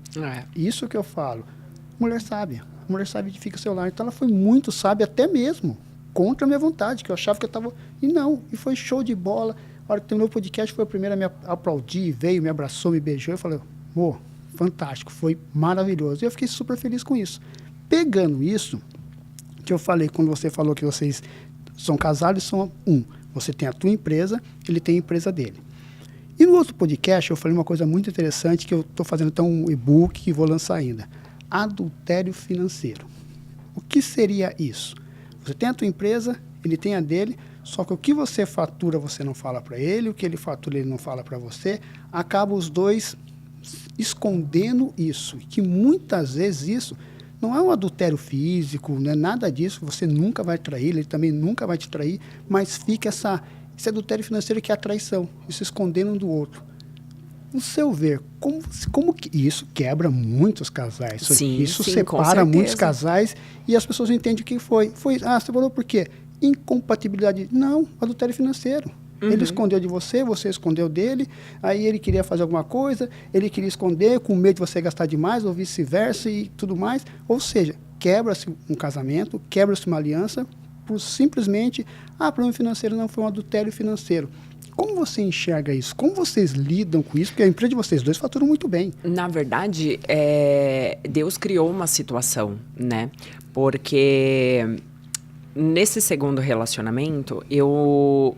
Isso que eu falo. Mulher sábia. A mulher sábia edifica o seu lar. Então, ela foi muito sábia, até mesmo contra a minha vontade, que eu achava que eu estava... E não, e foi show de bola. A hora que terminou o podcast, foi a primeira a me aplaudir, veio, me abraçou, me beijou. Eu falei, amor, fantástico, foi maravilhoso. E eu fiquei super feliz com isso. Pegando isso, que eu falei, quando você falou que vocês são casados, são você tem a tua empresa, ele tem a empresa dele. E no outro podcast, eu falei uma coisa muito interessante, que eu estou fazendo até um e-book que vou lançar ainda. Adultério financeiro. O que seria isso? Você tem a tua empresa, ele tem a dele, só que o que você fatura, você não fala para ele, o que ele fatura, ele não fala para você, acaba os dois escondendo isso. E que muitas vezes isso não é um adultério físico, não é nada disso, você nunca vai trair, ele também nunca vai te trair, mas fica esse adultério financeiro que é a traição, isso escondendo um do outro. No seu ver, como que isso quebra muitos casais? Sim, isso sim, separa muitos casais e as pessoas não entendem o que foi. Você falou por quê? Incompatibilidade. Não, adultério financeiro. Ele escondeu de você, você escondeu dele, aí ele queria fazer alguma coisa, ele queria esconder com medo de você gastar demais, ou vice-versa e tudo mais. Ou seja, quebra-se um casamento, quebra-se uma aliança, por simplesmente, problema financeiro não foi um adultério financeiro. Como você enxerga isso? Como vocês lidam com isso? Porque a empresa de vocês dois fatura muito bem. Na verdade, Deus criou uma situação, né? Porque nesse segundo relacionamento, eu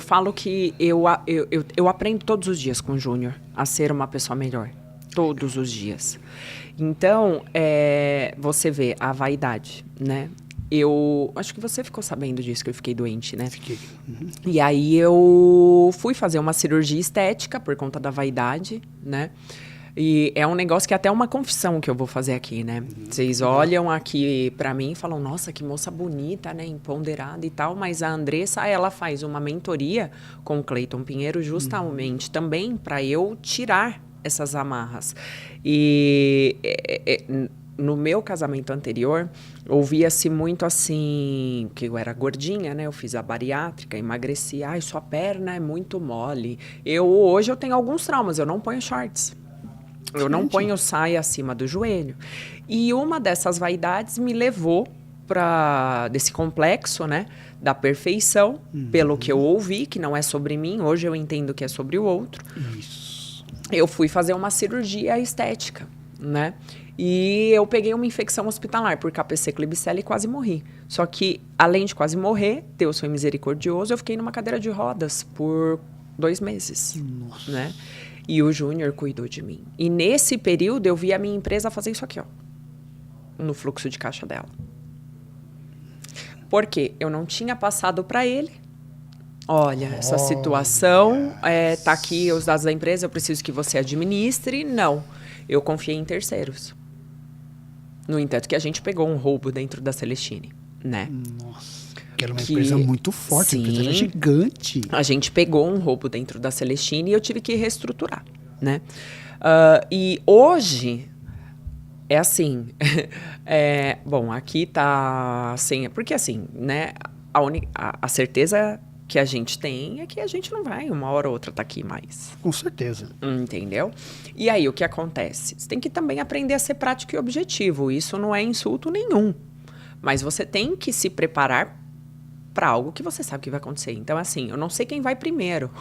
falo que eu aprendo todos os dias com o Júnior a ser uma pessoa melhor. Todos os dias. Então, você vê a vaidade, né? Eu acho que você ficou sabendo disso, que eu fiquei doente, né? Fiquei. E aí eu fui fazer uma cirurgia estética por conta da vaidade, né? E é um negócio que é até uma confissão que eu vou fazer aqui, né? Vocês olham aqui pra mim e falam, nossa, que moça bonita, né? Empoderada e tal. Mas a Andressa, ela faz uma mentoria com o Cleiton Pinheiro justamente também para eu tirar essas amarras. E no meu casamento anterior, ouvia-se muito assim, que eu era gordinha, né? Eu fiz a bariátrica, emagreci. Ai, sua perna é muito mole. Hoje eu tenho alguns traumas, eu não ponho shorts. Eu não ponho saia acima do joelho. E uma dessas vaidades me levou desse complexo, né? Da perfeição, pelo que eu ouvi, que não é sobre mim. Hoje eu entendo que é sobre o outro. Isso. Eu fui fazer uma cirurgia estética, né? E eu peguei uma infecção hospitalar por KPC Klebsiella e quase morri. Só que, além de quase morrer, Deus foi misericordioso, eu fiquei numa cadeira de rodas por 2 meses. Nossa. Né? E o Júnior cuidou de mim. E nesse período, eu vi a minha empresa fazer isso aqui, ó. No fluxo de caixa dela. Porque eu não tinha passado para ele. Olha, essa situação, tá aqui os dados da empresa, eu preciso que você administre. Não, eu confiei em terceiros. No entanto, que a gente pegou um roubo dentro da Celestine, né? Nossa, que era uma empresa muito forte, sim, a empresa era gigante. A gente pegou um roubo dentro da Celestine e eu tive que reestruturar, né? E hoje, é assim, bom, aqui tá assim, porque assim, né? A certeza que a gente tem é que a gente não vai, uma hora ou outra, tá aqui mais. Com certeza. Entendeu? E aí, o que acontece? Você tem que também aprender a ser prático e objetivo. Isso não é insulto nenhum. Mas você tem que se preparar para algo que você sabe que vai acontecer. Então, assim, eu não sei quem vai primeiro,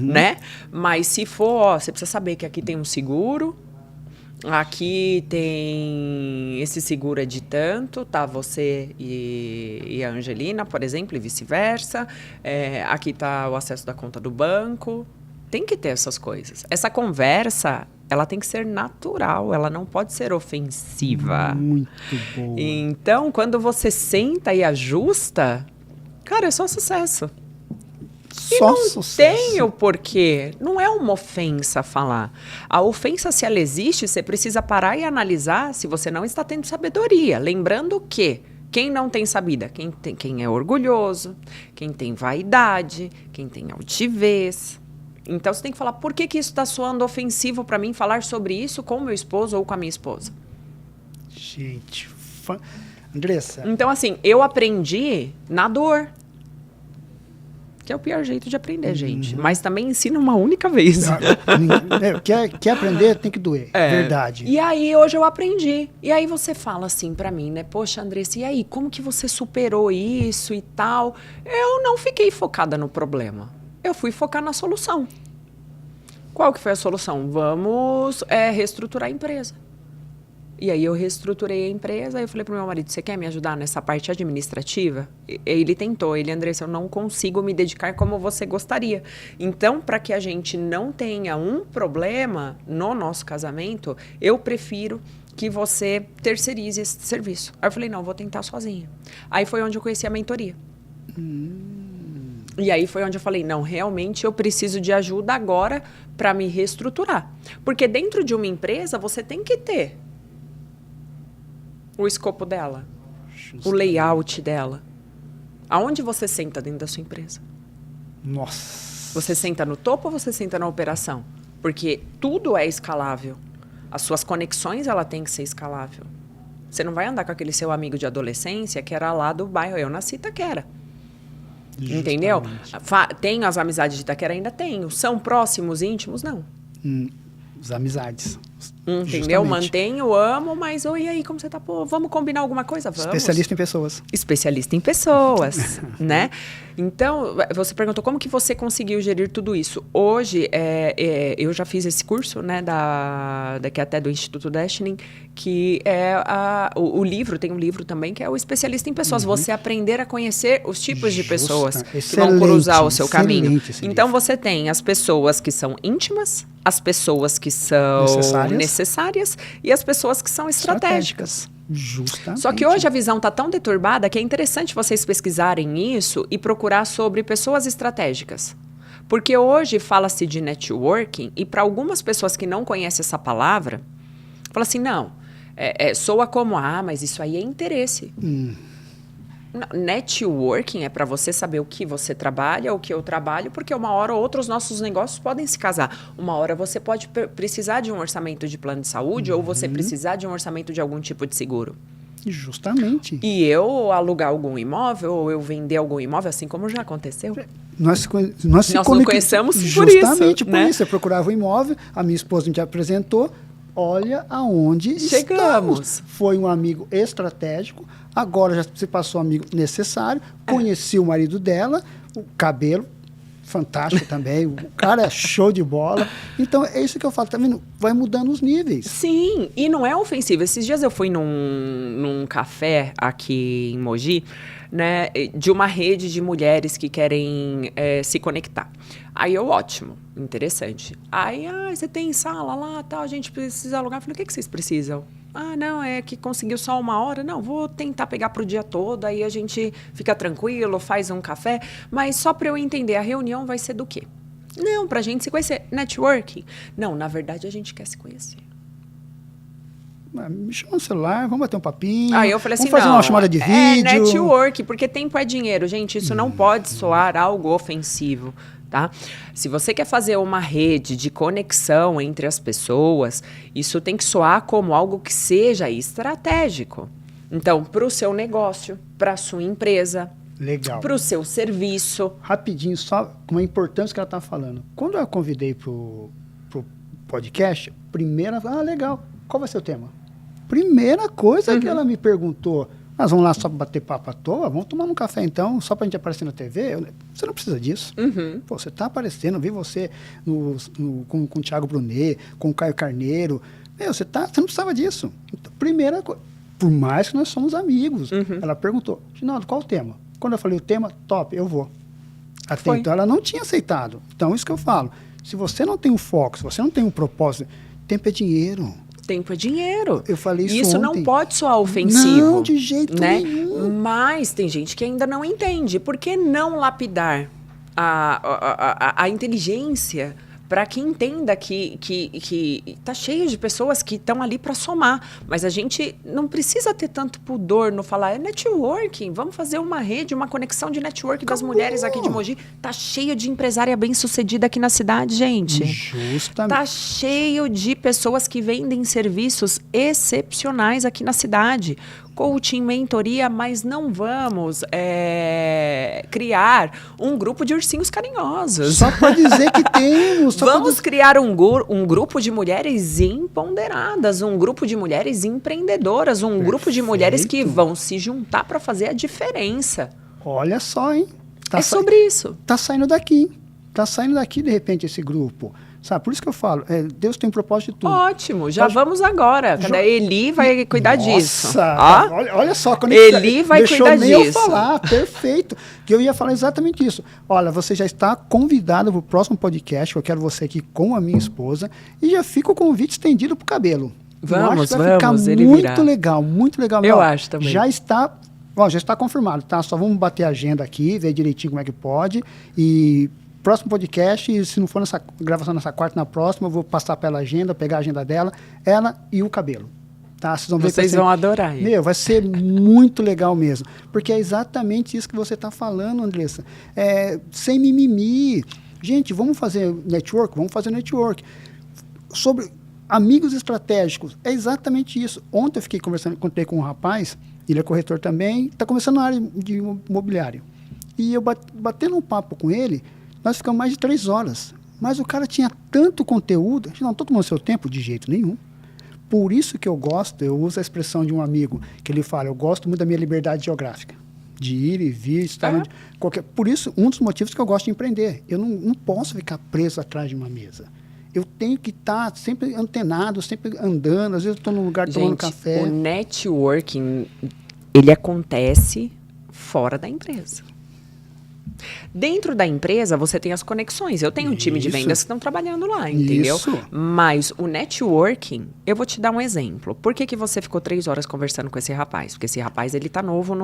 né? Mas se for, você precisa saber que aqui tem um seguro, aqui tem esse seguro é de tanto, tá? Você e a Angelina, por exemplo, e vice-versa. Aqui tá o acesso da conta do banco. Tem que ter essas coisas. Essa conversa, ela tem que ser natural, ela não pode ser ofensiva. Muito boa. Então, quando você senta e ajusta, cara, é só sucesso. Só sucesso. Tem o porquê. Não é uma ofensa falar. A ofensa, se ela existe, você precisa parar e analisar se você não está tendo sabedoria. Lembrando que quem não tem sabida? Quem é orgulhoso, quem tem vaidade, quem tem altivez. Então, você tem que falar, por que isso está soando ofensivo para mim falar sobre isso com o meu esposo ou com a minha esposa? Gente, Andressa. Então, assim, eu aprendi na dor. Que é o pior jeito de aprender, gente. Mas também ensina uma única vez. Quer aprender, tem que doer. Verdade. E aí, hoje eu aprendi. E aí você fala assim pra mim, né? Poxa, Andressa, e aí? Como que você superou isso e tal? Eu não fiquei focada no problema. Eu fui focar na solução. Qual que foi a solução? Vamos reestruturar a empresa. E aí eu reestruturei a empresa, aí eu falei pro meu marido, você quer me ajudar nessa parte administrativa? Ele tentou, Andressa, eu não consigo me dedicar como você gostaria. Então, para que a gente não tenha um problema no nosso casamento, eu prefiro que você terceirize esse serviço. Aí eu falei, não, vou tentar sozinha. Aí foi onde eu conheci a mentoria. E aí foi onde eu falei, não, realmente eu preciso de ajuda agora para me reestruturar. Porque dentro de uma empresa, você tem que ter o escopo dela, o layout dela. Aonde você senta dentro da sua empresa? Nossa. Você senta no topo ou você senta na operação? Porque tudo é escalável. As suas conexões, ela tem que ser escalável. Você não vai andar com aquele seu amigo de adolescência que era lá do bairro. Eu nasci em Itaquera. Justamente. Entendeu? Tenho as amizades de Itaquera? Ainda tenho. São próximos, íntimos? Não. As amizades. Entendeu? Mantenho, amo, mas e aí, como você tá? Pô, vamos combinar alguma coisa? Vamos. Especialista em pessoas. Especialista em pessoas, né? Então, você perguntou como que você conseguiu gerir tudo isso. Hoje, eu já fiz esse curso, né, daqui até do Instituto Destiny, que é o livro, tem um livro também, que é o Especialista em Pessoas. Você aprender a conhecer os tipos de pessoas que vão cruzar o seu caminho. Então, você tem as pessoas que são íntimas, as pessoas que são necessárias e as pessoas que são estratégicas. Justamente. Só que hoje a visão está tão deturbada que é interessante vocês pesquisarem isso e procurar sobre pessoas estratégicas. Porque hoje fala-se de networking e para algumas pessoas que não conhecem essa palavra, fala assim, não, soa como, mas isso aí é interesse. Networking é para você saber o que você trabalha, o que eu trabalho, porque uma hora ou outra os nossos negócios podem se casar. Uma hora você pode precisar de um orçamento de plano de saúde ou você precisar de um orçamento de algum tipo de seguro. Justamente. E eu alugar algum imóvel ou eu vender algum imóvel, assim como já aconteceu. Nós não conhecemos por isso. Justamente por né? isso. Eu procurava um imóvel, a minha esposa me apresentou. Olha aonde chegamos. Estamos. Foi um amigo estratégico, agora já se passou um amigo necessário, conheci o marido dela, o cabelo, fantástico também, o cara é show de bola. Então, é isso que eu falo, tá vendo? Vai mudando os níveis. Sim, e não é ofensivo. Esses dias eu fui num café aqui em Mogi, né, de uma rede de mulheres que querem se conectar. Aí eu, ótimo, interessante. Aí, você tem sala lá, tal, a gente precisa alugar. Eu falei, o que vocês precisam? Não, é que conseguiu só 1 hora. Não, vou tentar pegar pro dia todo, aí a gente fica tranquilo, faz um café. Mas só para eu entender, a reunião vai ser do quê? Não, pra gente se conhecer. Networking? Não, na verdade a gente quer se conhecer. Me chama no celular, vamos bater um papinho. Aí eu falei assim, vamos fazer uma chamada de vídeo. É network, porque tempo é dinheiro. Gente, isso não pode soar algo ofensivo, tá? Se você quer fazer uma rede de conexão entre as pessoas, isso tem que soar como algo que seja estratégico. Então, para o seu negócio, para a sua empresa, para o seu serviço. Rapidinho, só com a importância que ela está falando. Quando eu a convidei para o podcast, primeira, legal, qual vai ser o tema? Primeira coisa que ela me perguntou, nós vamos lá só para bater papo à toa? Vamos tomar um café então, só para a gente aparecer na TV? Você não precisa disso. Pô, você está aparecendo, eu vi você com o Thiago Brunet, com o Caio Carneiro. Você não precisava disso. Então, primeira coisa, por mais que nós somos amigos. Ela perguntou, Ginaldo, qual o tema? Quando eu falei o tema, top, eu vou. Até então ela não tinha aceitado. Então, isso que eu falo. Se você não tem um foco, se você não tem um propósito, tempo é dinheiro. Tempo é dinheiro. Eu falei isso Isso ontem. Não pode soar ofensivo. Não, de jeito nenhum. Mas tem gente que ainda não entende. Por que não lapidar a inteligência para que entenda que tá cheio de pessoas que estão ali para somar. Mas a gente não precisa ter tanto pudor no falar, é networking, vamos fazer uma rede, uma conexão de networking das mulheres aqui de Mogi. Tá cheio de empresária bem-sucedida aqui na cidade, gente. Justamente. Tá cheio de pessoas que vendem serviços excepcionais aqui na cidade. Coaching, mentoria, mas não vamos criar um grupo de ursinhos carinhosos. Só para dizer que temos. Vamos criar um grupo de mulheres empoderadas, um grupo de mulheres empreendedoras, um grupo de mulheres que vão se juntar para fazer a diferença. Olha só, hein? Sobre isso. Tá saindo daqui. Tá saindo daqui, de repente, esse grupo. Sabe, por isso que eu falo, Deus tem um propósito de tudo. Ótimo, já vamos agora. Cadê a Eli vai cuidar disso. Olha só, quando Eli vai cuidar disso. Deixou eu falar, perfeito. Que eu ia falar exatamente isso. Olha, você já está convidado para o próximo podcast, que eu quero você aqui com a minha esposa, e já fica o convite estendido para o cabelo. Vamos, vai ficar muito legal mesmo. Eu acho também. Já está confirmado, tá? Só vamos bater a agenda aqui, ver direitinho como é que pode, e... Próximo podcast, se não for nessa gravação nessa quarta, na próxima, eu vou passar pela agenda, pegar a agenda dela, ela e o cabelo. Tá? Vocês vão adorar. Vai ser muito legal mesmo. Porque é exatamente isso que você está falando, Andressa. Sem mimimi. Gente, vamos fazer network? Vamos fazer network. Sobre amigos estratégicos, é exatamente isso. Ontem eu encontrei com um rapaz, ele é corretor também, está começando na área de imobiliário. E eu batendo um papo com ele, nós ficamos mais de 3 horas. Mas o cara tinha tanto conteúdo. Não estou tomando seu tempo de jeito nenhum. Por isso que eu uso a expressão de um amigo, que ele fala, eu gosto muito da minha liberdade geográfica. De ir e vir, estar por isso, um dos motivos que eu gosto de empreender. Eu não posso ficar preso atrás de uma mesa. Eu tenho que estar sempre antenado, sempre andando. Às vezes eu estou num lugar tomando café. O networking, ele acontece fora da empresa. Dentro da empresa, você tem as conexões. Eu tenho um time de vendas que estão trabalhando lá, entendeu? Isso. Mas o networking, eu vou te dar um exemplo. Por que você ficou 3 horas conversando com esse rapaz? Porque esse rapaz, ele tá novo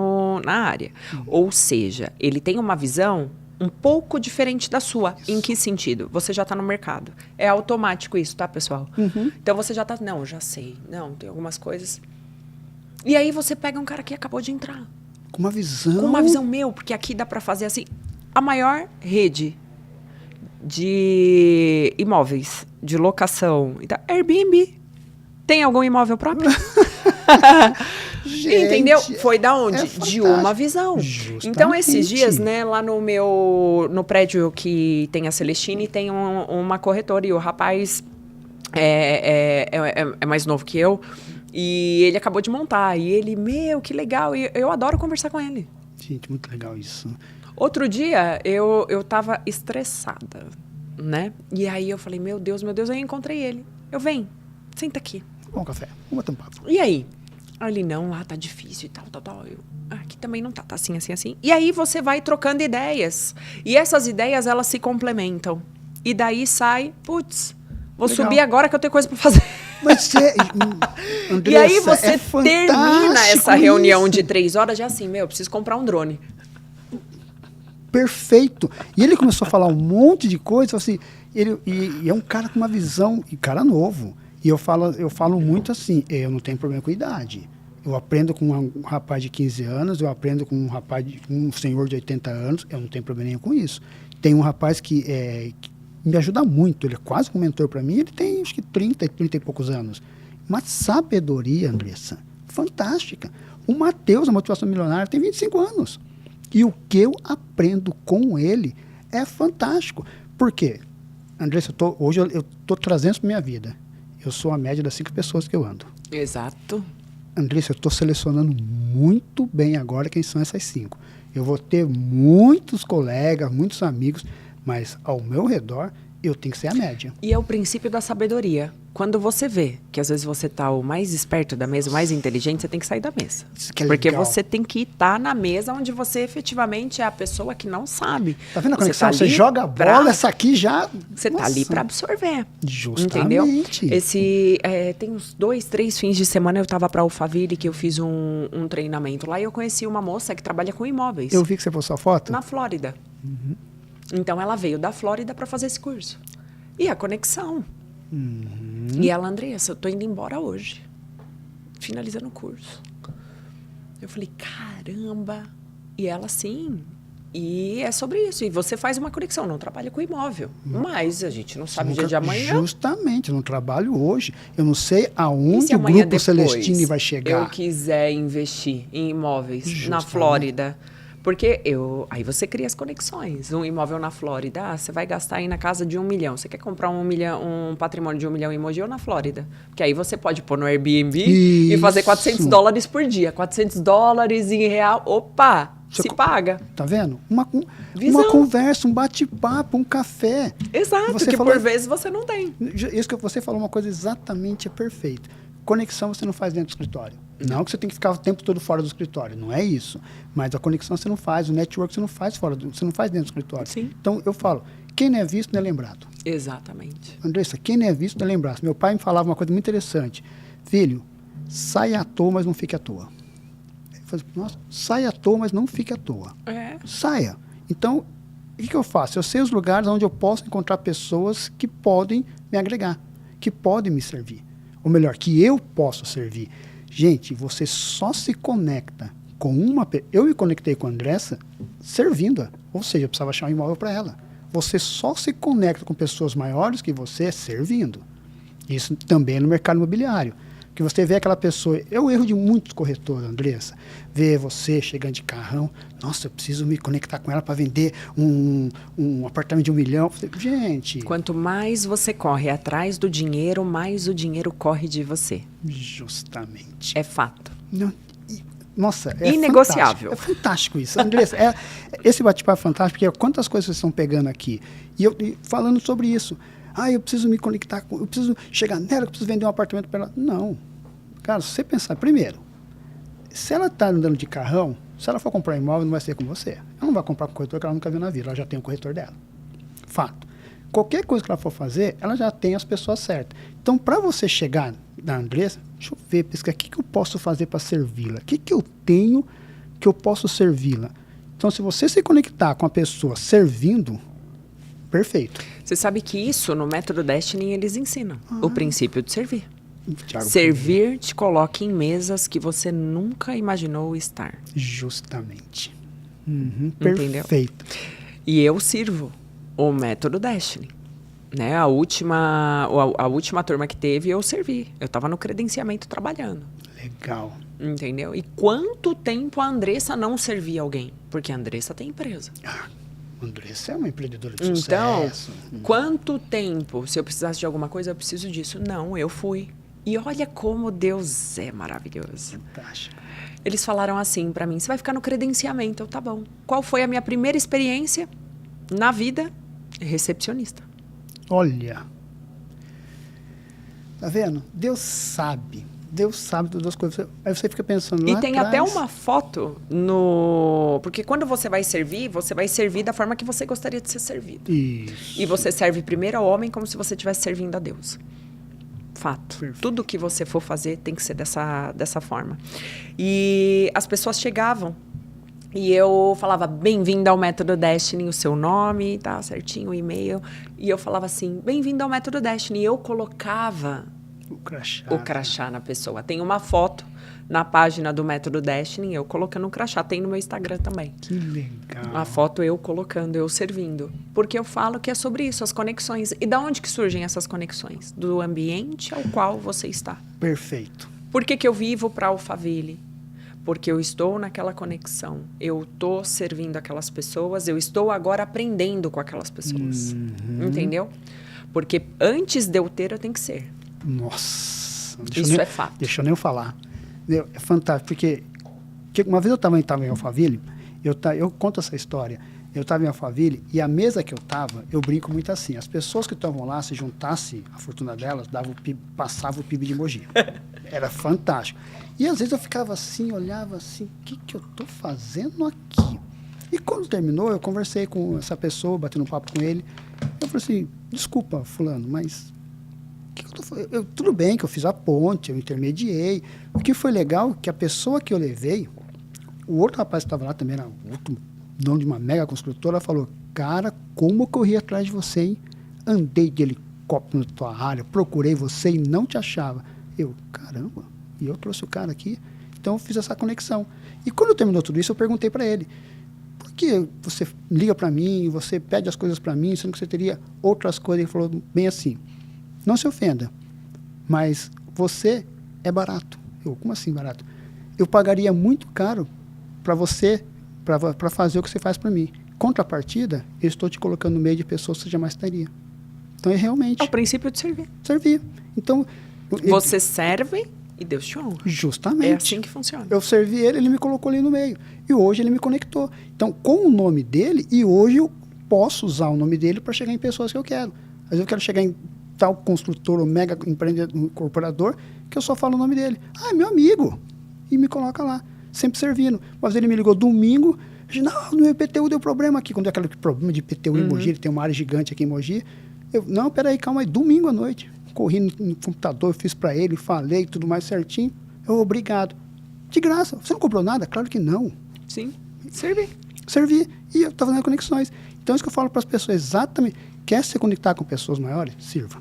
na área. Ou seja, ele tem uma visão um pouco diferente da sua. Isso. Em que sentido? Você já tá no mercado. É automático isso, tá, pessoal? Então, você já tá... Não, já sei. Não, tem algumas coisas... E aí, você pega um cara que acabou de entrar. Com uma visão... Com uma visão porque aqui dá para fazer assim... A maior rede de imóveis, de locação. Então, Airbnb. Tem algum imóvel próprio? Gente, entendeu? Foi da onde? De uma visão. Justamente. Então, esses dias, né, lá no prédio que tem a Celestine, tem uma corretora. E o rapaz é mais novo que eu. E ele acabou de montar. E ele, que legal. E eu adoro conversar com ele. Gente, muito legal isso. Outro dia, eu tava estressada, né? E aí eu falei, meu Deus, aí eu encontrei ele. Vem, senta aqui. Bom café, vamos bater um papo. E aí? Ele, não, lá tá difícil e tal. Aqui também não tá assim. E aí você vai trocando ideias. E essas ideias, elas se complementam. E daí sai, vou subir agora que eu tenho coisa pra fazer. Mas Andressa, e aí você termina essa reunião de 3 horas já assim, eu preciso comprar um drone. Perfeito. E ele começou a falar um monte de coisa, assim, e é um cara com uma visão, e cara novo. E eu falo muito assim, eu não tenho problema com idade. Eu aprendo com um rapaz de 15 anos, eu aprendo com um senhor de 80 anos, eu não tenho problema nenhum com isso. Tem um rapaz que me ajuda muito, ele é quase um mentor para mim, ele tem acho que 30 e poucos anos. Uma sabedoria, Andressa, fantástica. O Matheus, a Motivação Milionária, tem 25 anos. E o que eu aprendo com ele é fantástico. Por quê? Andressa, hoje eu estou trazendo isso para minha vida. Eu sou a média das 5 pessoas que eu ando. Exato. Andressa, eu estou selecionando muito bem agora quem são essas 5. Eu vou ter muitos colegas, muitos amigos, mas ao meu redor eu tenho que ser a média. E é o princípio da sabedoria. Quando você vê que às vezes você tá o mais esperto da mesa, o mais inteligente, você tem que sair da mesa. Isso que é porque legal. você tem que estar na mesa onde você efetivamente é a pessoa que não sabe. Tá vendo a conexão? Você joga a bola, essa aqui já... Você tá ali para absorver. Justamente. Entendeu? Tem uns 2, 3 fins de semana eu tava para Alphaville, que eu fiz um treinamento lá e eu conheci uma moça que trabalha com imóveis. Eu vi que você postou a foto. Na Flórida. Então, ela veio da Flórida para fazer esse curso. E a conexão. E ela, Andressa, eu tô indo embora hoje. Finalizando o curso. Eu falei, caramba. E ela, sim. E é sobre isso. E você faz uma conexão, não trabalha com imóvel. Mas a gente não sabe o dia de amanhã. Justamente, eu não trabalho hoje. Eu não sei aonde o amanhã Grupo Celestini vai chegar. Eu quiser investir em imóveis Justamente. na Flórida. Porque aí você cria as conexões. Um imóvel na Flórida, você vai gastar aí na casa de 1 milhão. Você quer comprar um patrimônio de 1 milhão em Mogi ou na Flórida? Porque aí você pode pôr no Airbnb e fazer $400 por dia. $400 em real. Opa! Se paga. Tá vendo? Uma conversa, um bate-papo, um café. Exato, você que falou, por vezes você não tem. Isso que você falou, uma coisa exatamente perfeita. Conexão você não faz dentro do escritório. Não que você tem que ficar o tempo todo fora do escritório, não é isso. Mas a conexão você não faz, o network você não faz você não faz dentro do escritório. Sim. Então eu falo, quem não é visto não é lembrado. Exatamente. Andressa, quem não é visto não é lembrado. Meu pai me falava uma coisa muito interessante. Filho, saia à toa, mas não fique à toa. Eu falei, nossa, saia à toa, mas não fique à toa. Saia. Então, o que eu faço? Eu sei os lugares onde eu posso encontrar pessoas que podem me agregar, que podem me servir. Ou melhor, que eu posso servir. Gente, você só se conecta com uma... Eu me conectei com a Andressa servindo-a. Ou seja, eu precisava achar um imóvel para ela. Você só se conecta com pessoas maiores que você servindo. Isso também é no mercado imobiliário. Que você vê aquela pessoa... É o erro de muitos corretores, Andressa. Ver você chegando de carrão. Nossa, eu preciso me conectar com ela para vender um apartamento de 1 milhão. Gente... Quanto mais você corre atrás do dinheiro, mais o dinheiro corre de você. Justamente. É fato. Não, nossa, é inegociável. Fantástico. É fantástico isso. Andressa, esse bate-papo é fantástico, porque quantas coisas vocês estão pegando aqui. E falando sobre isso. Eu preciso me conectar com... Eu preciso chegar nela, eu preciso vender um apartamento para ela. Não. Cara, se você pensar, primeiro, se ela está andando de carrão, se ela for comprar um imóvel, não vai ser com você. Ela não vai comprar com o corretor que ela nunca viu na vida, ela já tem o corretor dela. Fato. Qualquer coisa que ela for fazer, ela já tem as pessoas certas. Então, para você chegar na Andressa, deixa eu ver, pesquisar, o que eu posso fazer para servi-la? O que eu tenho que eu posso servi-la? Então, se você se conectar com a pessoa servindo, perfeito. Você sabe que isso, no Método Destiny, eles ensinam. O princípio de servir. Thiago, servir te coloca em mesas que você nunca imaginou estar. Justamente. Entendeu? Perfeito. E eu sirvo o Método Destiny. Né? A última turma que teve, eu servi. Eu estava no credenciamento trabalhando. Legal. Entendeu? E quanto tempo a Andressa não servia alguém? Porque a Andressa tem empresa. A Andressa é uma empreendedora de então, sucesso. Quanto tempo, se eu precisasse de alguma coisa, eu preciso disso? Não, eu fui. E olha como Deus é maravilhoso. Fantástico. Eles falaram assim pra mim, você vai ficar no credenciamento. Tá bom. Qual foi a minha primeira experiência na vida? Recepcionista. Olha. Tá vendo? Deus sabe. Deus sabe todas as coisas. Aí você fica pensando lá E tem atrás... até uma foto no... Porque quando você vai servir da forma que você gostaria de ser servido. Isso. E você serve primeiro ao homem como se você estivesse servindo a Deus. Fato. Perfeito. Tudo que você for fazer tem que ser dessa forma. E as pessoas chegavam e eu falava, bem-vindo ao Método Destiny, o seu nome, tá certinho, o e-mail. E eu falava assim, bem-vindo ao Método Destiny. E eu colocava o crachá na pessoa. Tem uma foto na página do Método Destiny, eu colocando o crachá. Tem no meu Instagram também. Que legal. A foto eu colocando, eu servindo. Porque eu falo que é sobre isso, as conexões. E da onde que surgem essas conexões? Do ambiente ao qual você está. Perfeito. Por que eu vivo para Alphaville? Porque eu estou naquela conexão. Eu estou servindo aquelas pessoas, eu estou agora aprendendo com aquelas pessoas. Entendeu? Porque antes de eu ter, eu tenho que ser. Nossa. Isso é fato. Deixa eu nem falar. É fantástico, porque uma vez eu estava em Alphaville, eu conto essa história, eu estava em Alphaville e a mesa que eu estava, eu brinco muito assim, as pessoas que estavam lá, se juntasse a fortuna delas, passava o PIB de Mogi. Era fantástico. E às vezes eu ficava assim, olhava assim, o que eu estou fazendo aqui? E quando terminou, eu conversei com essa pessoa, batendo um papo com ele, eu falei assim, desculpa, fulano, mas... tudo bem que eu fiz a ponte, eu intermediei. O que foi legal é que a pessoa que eu levei, o outro rapaz que estava lá também, era outro dono de uma mega construtora, falou, cara, como eu corri atrás de você, hein? Andei de helicóptero na tua área, procurei você e não te achava. Eu, caramba, e eu trouxe o cara aqui. Então, eu fiz essa conexão. E quando terminou tudo isso, eu perguntei para ele, por que você liga para mim, você pede as coisas para mim, sendo que você teria outras coisas? Ele falou bem assim, não se ofenda, mas você é barato. Eu, como assim barato? Eu pagaria muito caro para você, para fazer o que você faz para mim. Contrapartida, eu estou te colocando no meio de pessoas que você jamais teria. Então, é realmente... É o princípio de servir. Servir. Então... Você serve e Deus te honra. Justamente. É assim que funciona. Eu servi ele, ele me colocou ali no meio. E hoje ele me conectou. Então, com o nome dele, e hoje eu posso usar o nome dele para chegar em pessoas que eu quero. Às vezes eu quero chegar em tal construtor ou mega empreendedor, incorporador, que eu só falo o nome dele. Ah, é meu amigo. E me coloca lá, sempre servindo. Mas ele me ligou domingo, não, no IPTU deu problema aqui. Quando é aquele problema de IPTU em Mogi, ele tem uma área gigante aqui em Mogi. Eu, não, peraí, calma aí, domingo à noite. Corri no computador, fiz para ele, falei tudo mais certinho. Eu, obrigado. De graça. Você não comprou nada? Claro que não. Sim, servi. Servi. E eu estava fazendo conexões. Então, isso que eu falo para as pessoas exatamente. Quer se conectar com pessoas maiores? Sirva.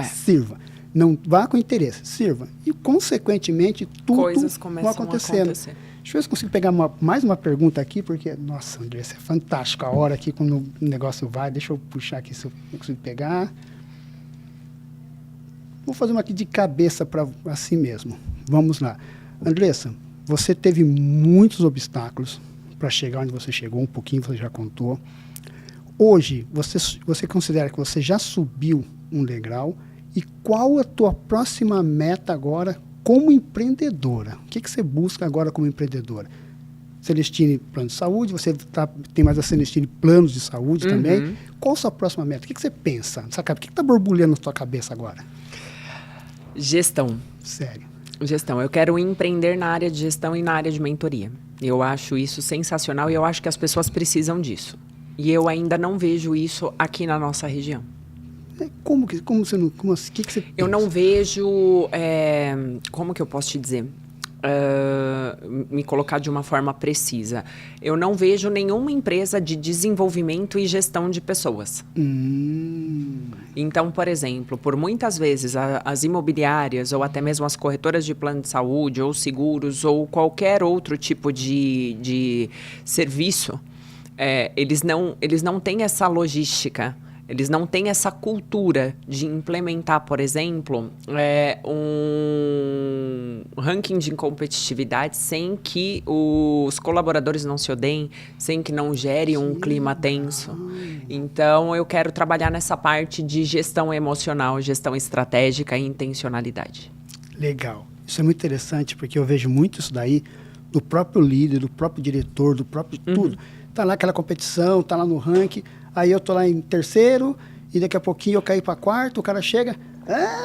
Sirva. Não vá com interesse, sirva. E, consequentemente, tudo Coisas começam vai acontecendo. a acontecer. Deixa eu ver se eu consigo pegar mais uma pergunta aqui, porque, nossa, André, isso é fantástico. A hora aqui, quando o negócio vai, deixa eu puxar aqui se eu consigo pegar. Vou fazer uma aqui de cabeça para assim mesmo. Vamos lá. Andressa, você teve muitos obstáculos para chegar onde você chegou, um pouquinho você já contou. Hoje, você considera que você já subiu um degrau? E qual a tua próxima meta agora como empreendedora? O que você busca agora como empreendedora? Celestine Plano de Saúde, você tem mais a Celestine Planos de Saúde também. Qual a sua próxima meta? O que você pensa? O que está borbulhando na tua cabeça agora? Gestão. Sério. Gestão. Eu quero empreender na área de gestão e na área de mentoria. Eu acho isso sensacional e eu acho que as pessoas precisam disso. E eu ainda não vejo isso aqui na nossa região. Como você não... o que você pensa? Eu não vejo... como que eu posso te dizer? Me colocar de uma forma precisa. Eu não vejo nenhuma empresa de desenvolvimento e gestão de pessoas. Então, por exemplo, por muitas vezes as imobiliárias ou até mesmo as corretoras de plano de saúde ou seguros ou qualquer outro tipo de serviço, eles não têm essa logística. Eles não têm essa cultura de implementar, por exemplo, um ranking de competitividade sem que os colaboradores não se odeiem, sem que não gere um clima tenso. Então, eu quero trabalhar nessa parte de gestão emocional, gestão estratégica e intencionalidade. Legal. Isso é muito interessante, porque eu vejo muito isso daí do próprio líder, do próprio diretor, do próprio tudo. Tá lá aquela competição, tá lá no ranking... Aí eu tô lá em terceiro, e daqui a pouquinho eu caí para quarto, o cara chega,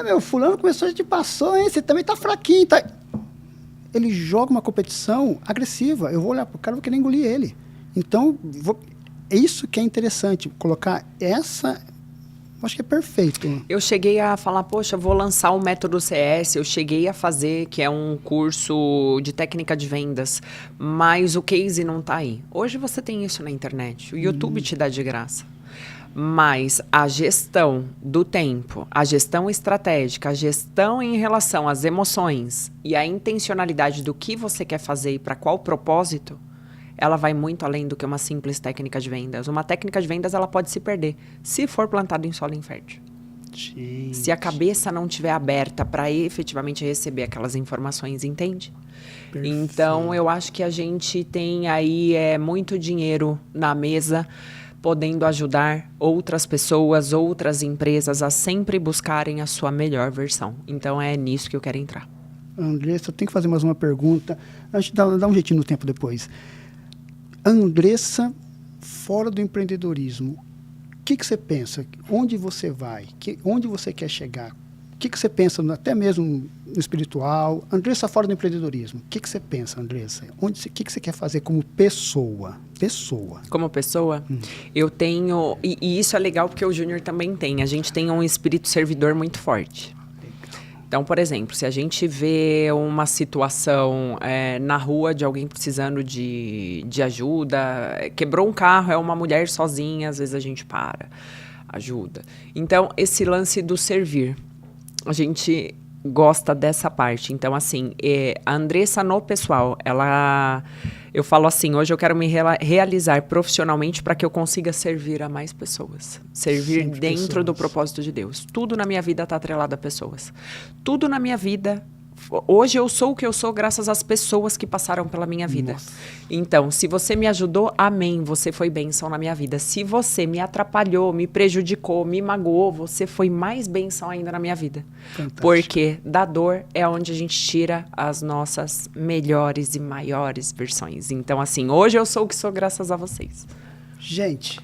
meu, fulano começou, a gente passou, hein? Você também tá fraquinho, tá? Ele joga uma competição agressiva. Eu vou olhar pro cara e vou querer engolir ele. Então, é isso que é interessante, colocar essa... Acho que é perfeito. Eu cheguei a falar, poxa, vou lançar o método CS, eu cheguei a fazer, que é um curso de técnica de vendas, mas o case não tá aí. Hoje você tem isso na internet, o YouTube te dá de graça. Mas a gestão do tempo, a gestão estratégica, a gestão em relação às emoções e a intencionalidade do que você quer fazer e para qual propósito, ela vai muito além do que uma simples técnica de vendas. Uma técnica de vendas, ela pode se perder se for plantada em solo infértil. Gente. Se a cabeça não estiver aberta para efetivamente receber aquelas informações, entende? Perfeito. Então, eu acho que a gente tem aí muito dinheiro na mesa, podendo ajudar outras pessoas, outras empresas a sempre buscarem a sua melhor versão. Então, é nisso que eu quero entrar. Andressa, eu tenho que fazer mais uma pergunta. A gente dá um jeitinho no tempo depois. Andressa, fora do empreendedorismo, o que você pensa? Onde você vai? Onde você quer chegar? O que você pensa, até mesmo no espiritual? Andressa, fora do empreendedorismo, o que você pensa, Andressa? O que você quer fazer como pessoa? Como pessoa, eu tenho... E isso é legal porque o Júnior também tem. A gente tem um espírito servidor muito forte. Então, por exemplo, se a gente vê uma situação na rua de alguém precisando de ajuda, quebrou um carro, é uma mulher sozinha, às vezes a gente para. Ajuda. Então, esse lance do servir, a gente gosta dessa parte. Então, assim, a Andressa no pessoal, eu falo assim, hoje eu quero me realizar profissionalmente para que eu consiga servir a mais pessoas. Servir Sempre dentro do pessoas. propósito de Deus. Tudo na minha vida está atrelado a pessoas. Tudo na minha vida. Hoje eu sou o que eu sou graças às pessoas que passaram pela minha vida. Nossa. Então, se você me ajudou, amém, você foi bênção na minha vida. Se você me atrapalhou, me prejudicou, me magoou, você foi mais bênção ainda na minha vida. Fantástico. Porque da dor é onde a gente tira as nossas melhores e maiores versões. Então, assim, hoje eu sou o que sou graças a vocês. Gente,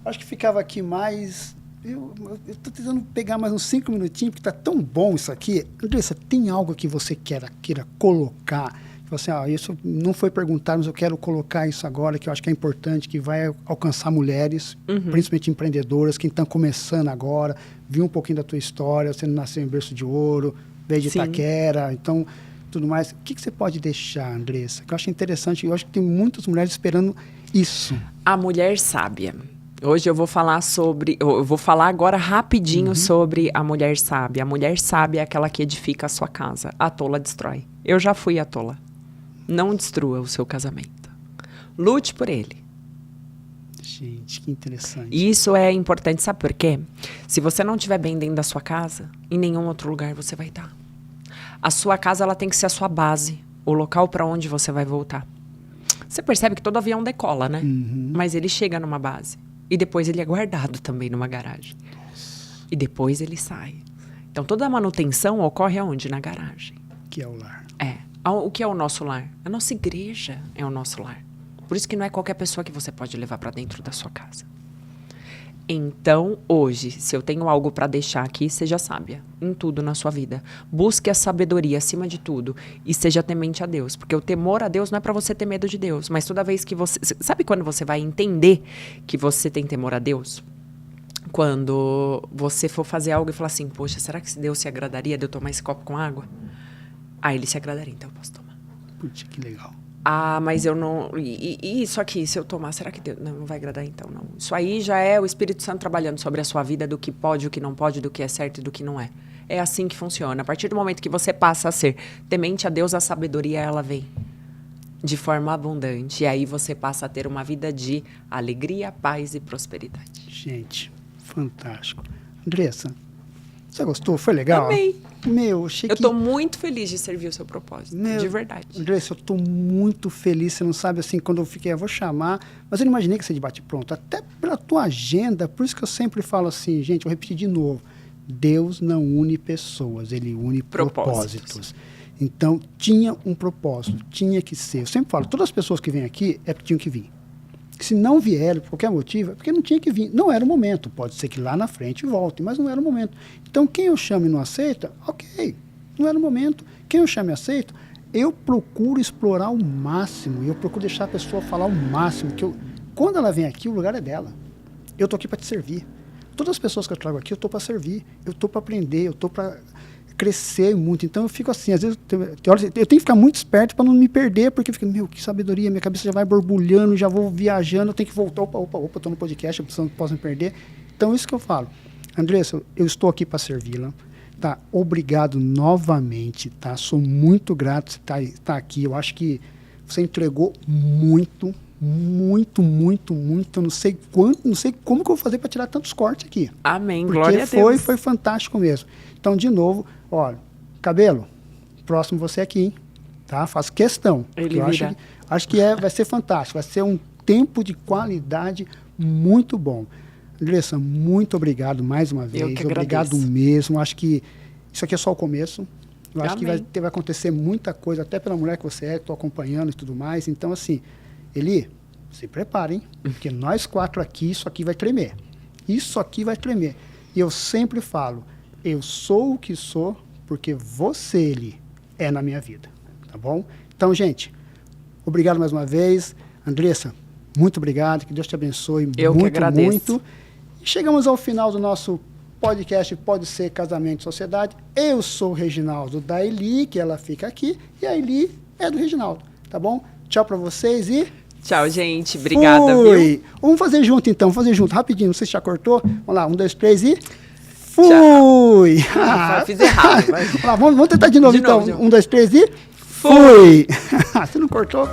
acho que ficava aqui mais... Eu tô tentando pegar mais uns 5 minutinhos, porque tá tão bom isso aqui. Andressa, tem algo que você queira colocar? Você, isso não foi perguntado, mas eu quero colocar isso agora, que eu acho que é importante, que vai alcançar mulheres, principalmente empreendedoras, que estão começando agora, viu um pouquinho da tua história, você nasceu em berço de ouro, veio de Sim. Itaquera, então, tudo mais. O que você pode deixar, Andressa? Que eu acho interessante, eu acho que tem muitas mulheres esperando isso. A mulher sábia. Hoje eu vou falar agora rapidinho sobre a mulher sábia. A mulher sábia é aquela que edifica a sua casa. A tola destrói. Eu já fui a tola. Não destrua o seu casamento. Lute por ele. Gente, que interessante. E isso é importante, sabe por quê? Se você não estiver bem dentro da sua casa, em nenhum outro lugar você vai estar. A sua casa, ela tem que ser a sua base, o local para onde você vai voltar. Você percebe que todo avião decola, né? Mas ele chega numa base. E depois ele é guardado também numa garagem. Nossa. E depois ele sai. Então, toda a manutenção ocorre aonde? Na garagem. Que é o lar. O que é o nosso lar? A nossa igreja é o nosso lar. Por isso que não é qualquer pessoa que você pode levar para dentro da sua casa. Então, hoje, se eu tenho algo para deixar aqui, seja sábia em tudo na sua vida. Busque a sabedoria acima de tudo e seja temente a Deus. Porque o temor a Deus não é para você ter medo de Deus, mas toda vez que você... Sabe quando você vai entender que você tem temor a Deus? Quando você for fazer algo e falar assim, poxa, será que Deus se agradaria de eu tomar esse copo com água? Ah, ele se agradaria, então eu posso tomar. Putz, que legal. Ah, mas eu não... E isso aqui, se eu tomar, será que Deus não vai agradar então? Não. Isso aí já é o Espírito Santo trabalhando sobre a sua vida, do que pode, o que não pode, do que é certo e do que não é. É assim que funciona. A partir do momento que você passa a ser temente a Deus, a sabedoria, ela vem de forma abundante. E aí você passa a ter uma vida de alegria, paz e prosperidade. Gente, fantástico. Andressa, você gostou? Foi legal? Amei. Meu, achei Eu que... estou muito feliz de servir o seu propósito, de verdade. Andressa, eu estou muito feliz. Você não sabe, assim, quando eu fiquei, eu vou chamar, mas eu não imaginei que você debate pronto. Até pela tua agenda, por isso que eu sempre falo assim, gente, eu vou repetir de novo. Deus não une pessoas, Ele une propósitos. Então, tinha um propósito, tinha que ser. Eu sempre falo, todas as pessoas que vêm aqui é porque tinham que vir. Se não vieram por qualquer motivo, é porque não tinha que vir. Não era o momento. Pode ser que lá na frente volte, mas não era o momento. Então, quem eu chamo e não aceita, ok, não era o momento. Quem eu chamo e aceito, eu procuro explorar o máximo. Eu procuro deixar a pessoa falar o máximo. Quando ela vem aqui, o lugar é dela. Eu estou aqui para te servir. Todas as pessoas que eu trago aqui, eu estou para servir. Eu estou para aprender, eu estou para crescer muito. Então eu fico assim, às vezes eu tenho que ficar muito esperto para não me perder, porque eu fico, meu, que sabedoria, minha cabeça já vai borbulhando, já vou viajando, eu tenho que voltar, opa, estou no podcast, eu não posso me perder. Então isso que eu falo. Andressa, eu estou aqui para servi-la, tá? Obrigado novamente, tá? Sou muito grato por estar aqui. Eu acho que você entregou muito. Eu não sei quanto, não sei como que eu vou fazer para tirar tantos cortes aqui. Amém, porque glória a Deus. Foi fantástico mesmo. Então, de novo, olha, Cabelo, próximo você aqui, hein? Tá? Faço questão. Ele eu virá. acho que vai ser fantástico, vai ser um tempo de qualidade muito bom. Andressa, muito obrigado mais uma vez. Eu que obrigado agradeço. mesmo. Acho que isso aqui é só o começo. Eu acho que Amém. vai acontecer muita coisa, até pela mulher que você é, estou acompanhando e tudo mais. Então, assim, Eli, se preparem, porque nós 4 aqui, isso aqui vai tremer. Isso aqui vai tremer. E eu sempre falo, eu sou o que sou porque você, Eli, é na minha vida. Tá bom? Então, gente, obrigado mais uma vez. Andressa, muito obrigado. Que Deus te abençoe Eu que agradeço. muito. E chegamos ao final do nosso podcast Pode Ser Casamento e Sociedade. Eu sou o Reginaldo da Eli, que ela fica aqui, e a Eli é do Reginaldo. Tá bom? Tchau para vocês e... Tchau, gente. Obrigada, Fui. viu? Vamos fazer junto, então. Vamos fazer junto, rapidinho. Não sei se já cortou. Vamos lá, 1, 2, 3 e... Fui! Fiz errado. Vai. Vamos lá, vamos tentar de novo, então. De novo. 1, 2, 3 e... Fui! Você não cortou?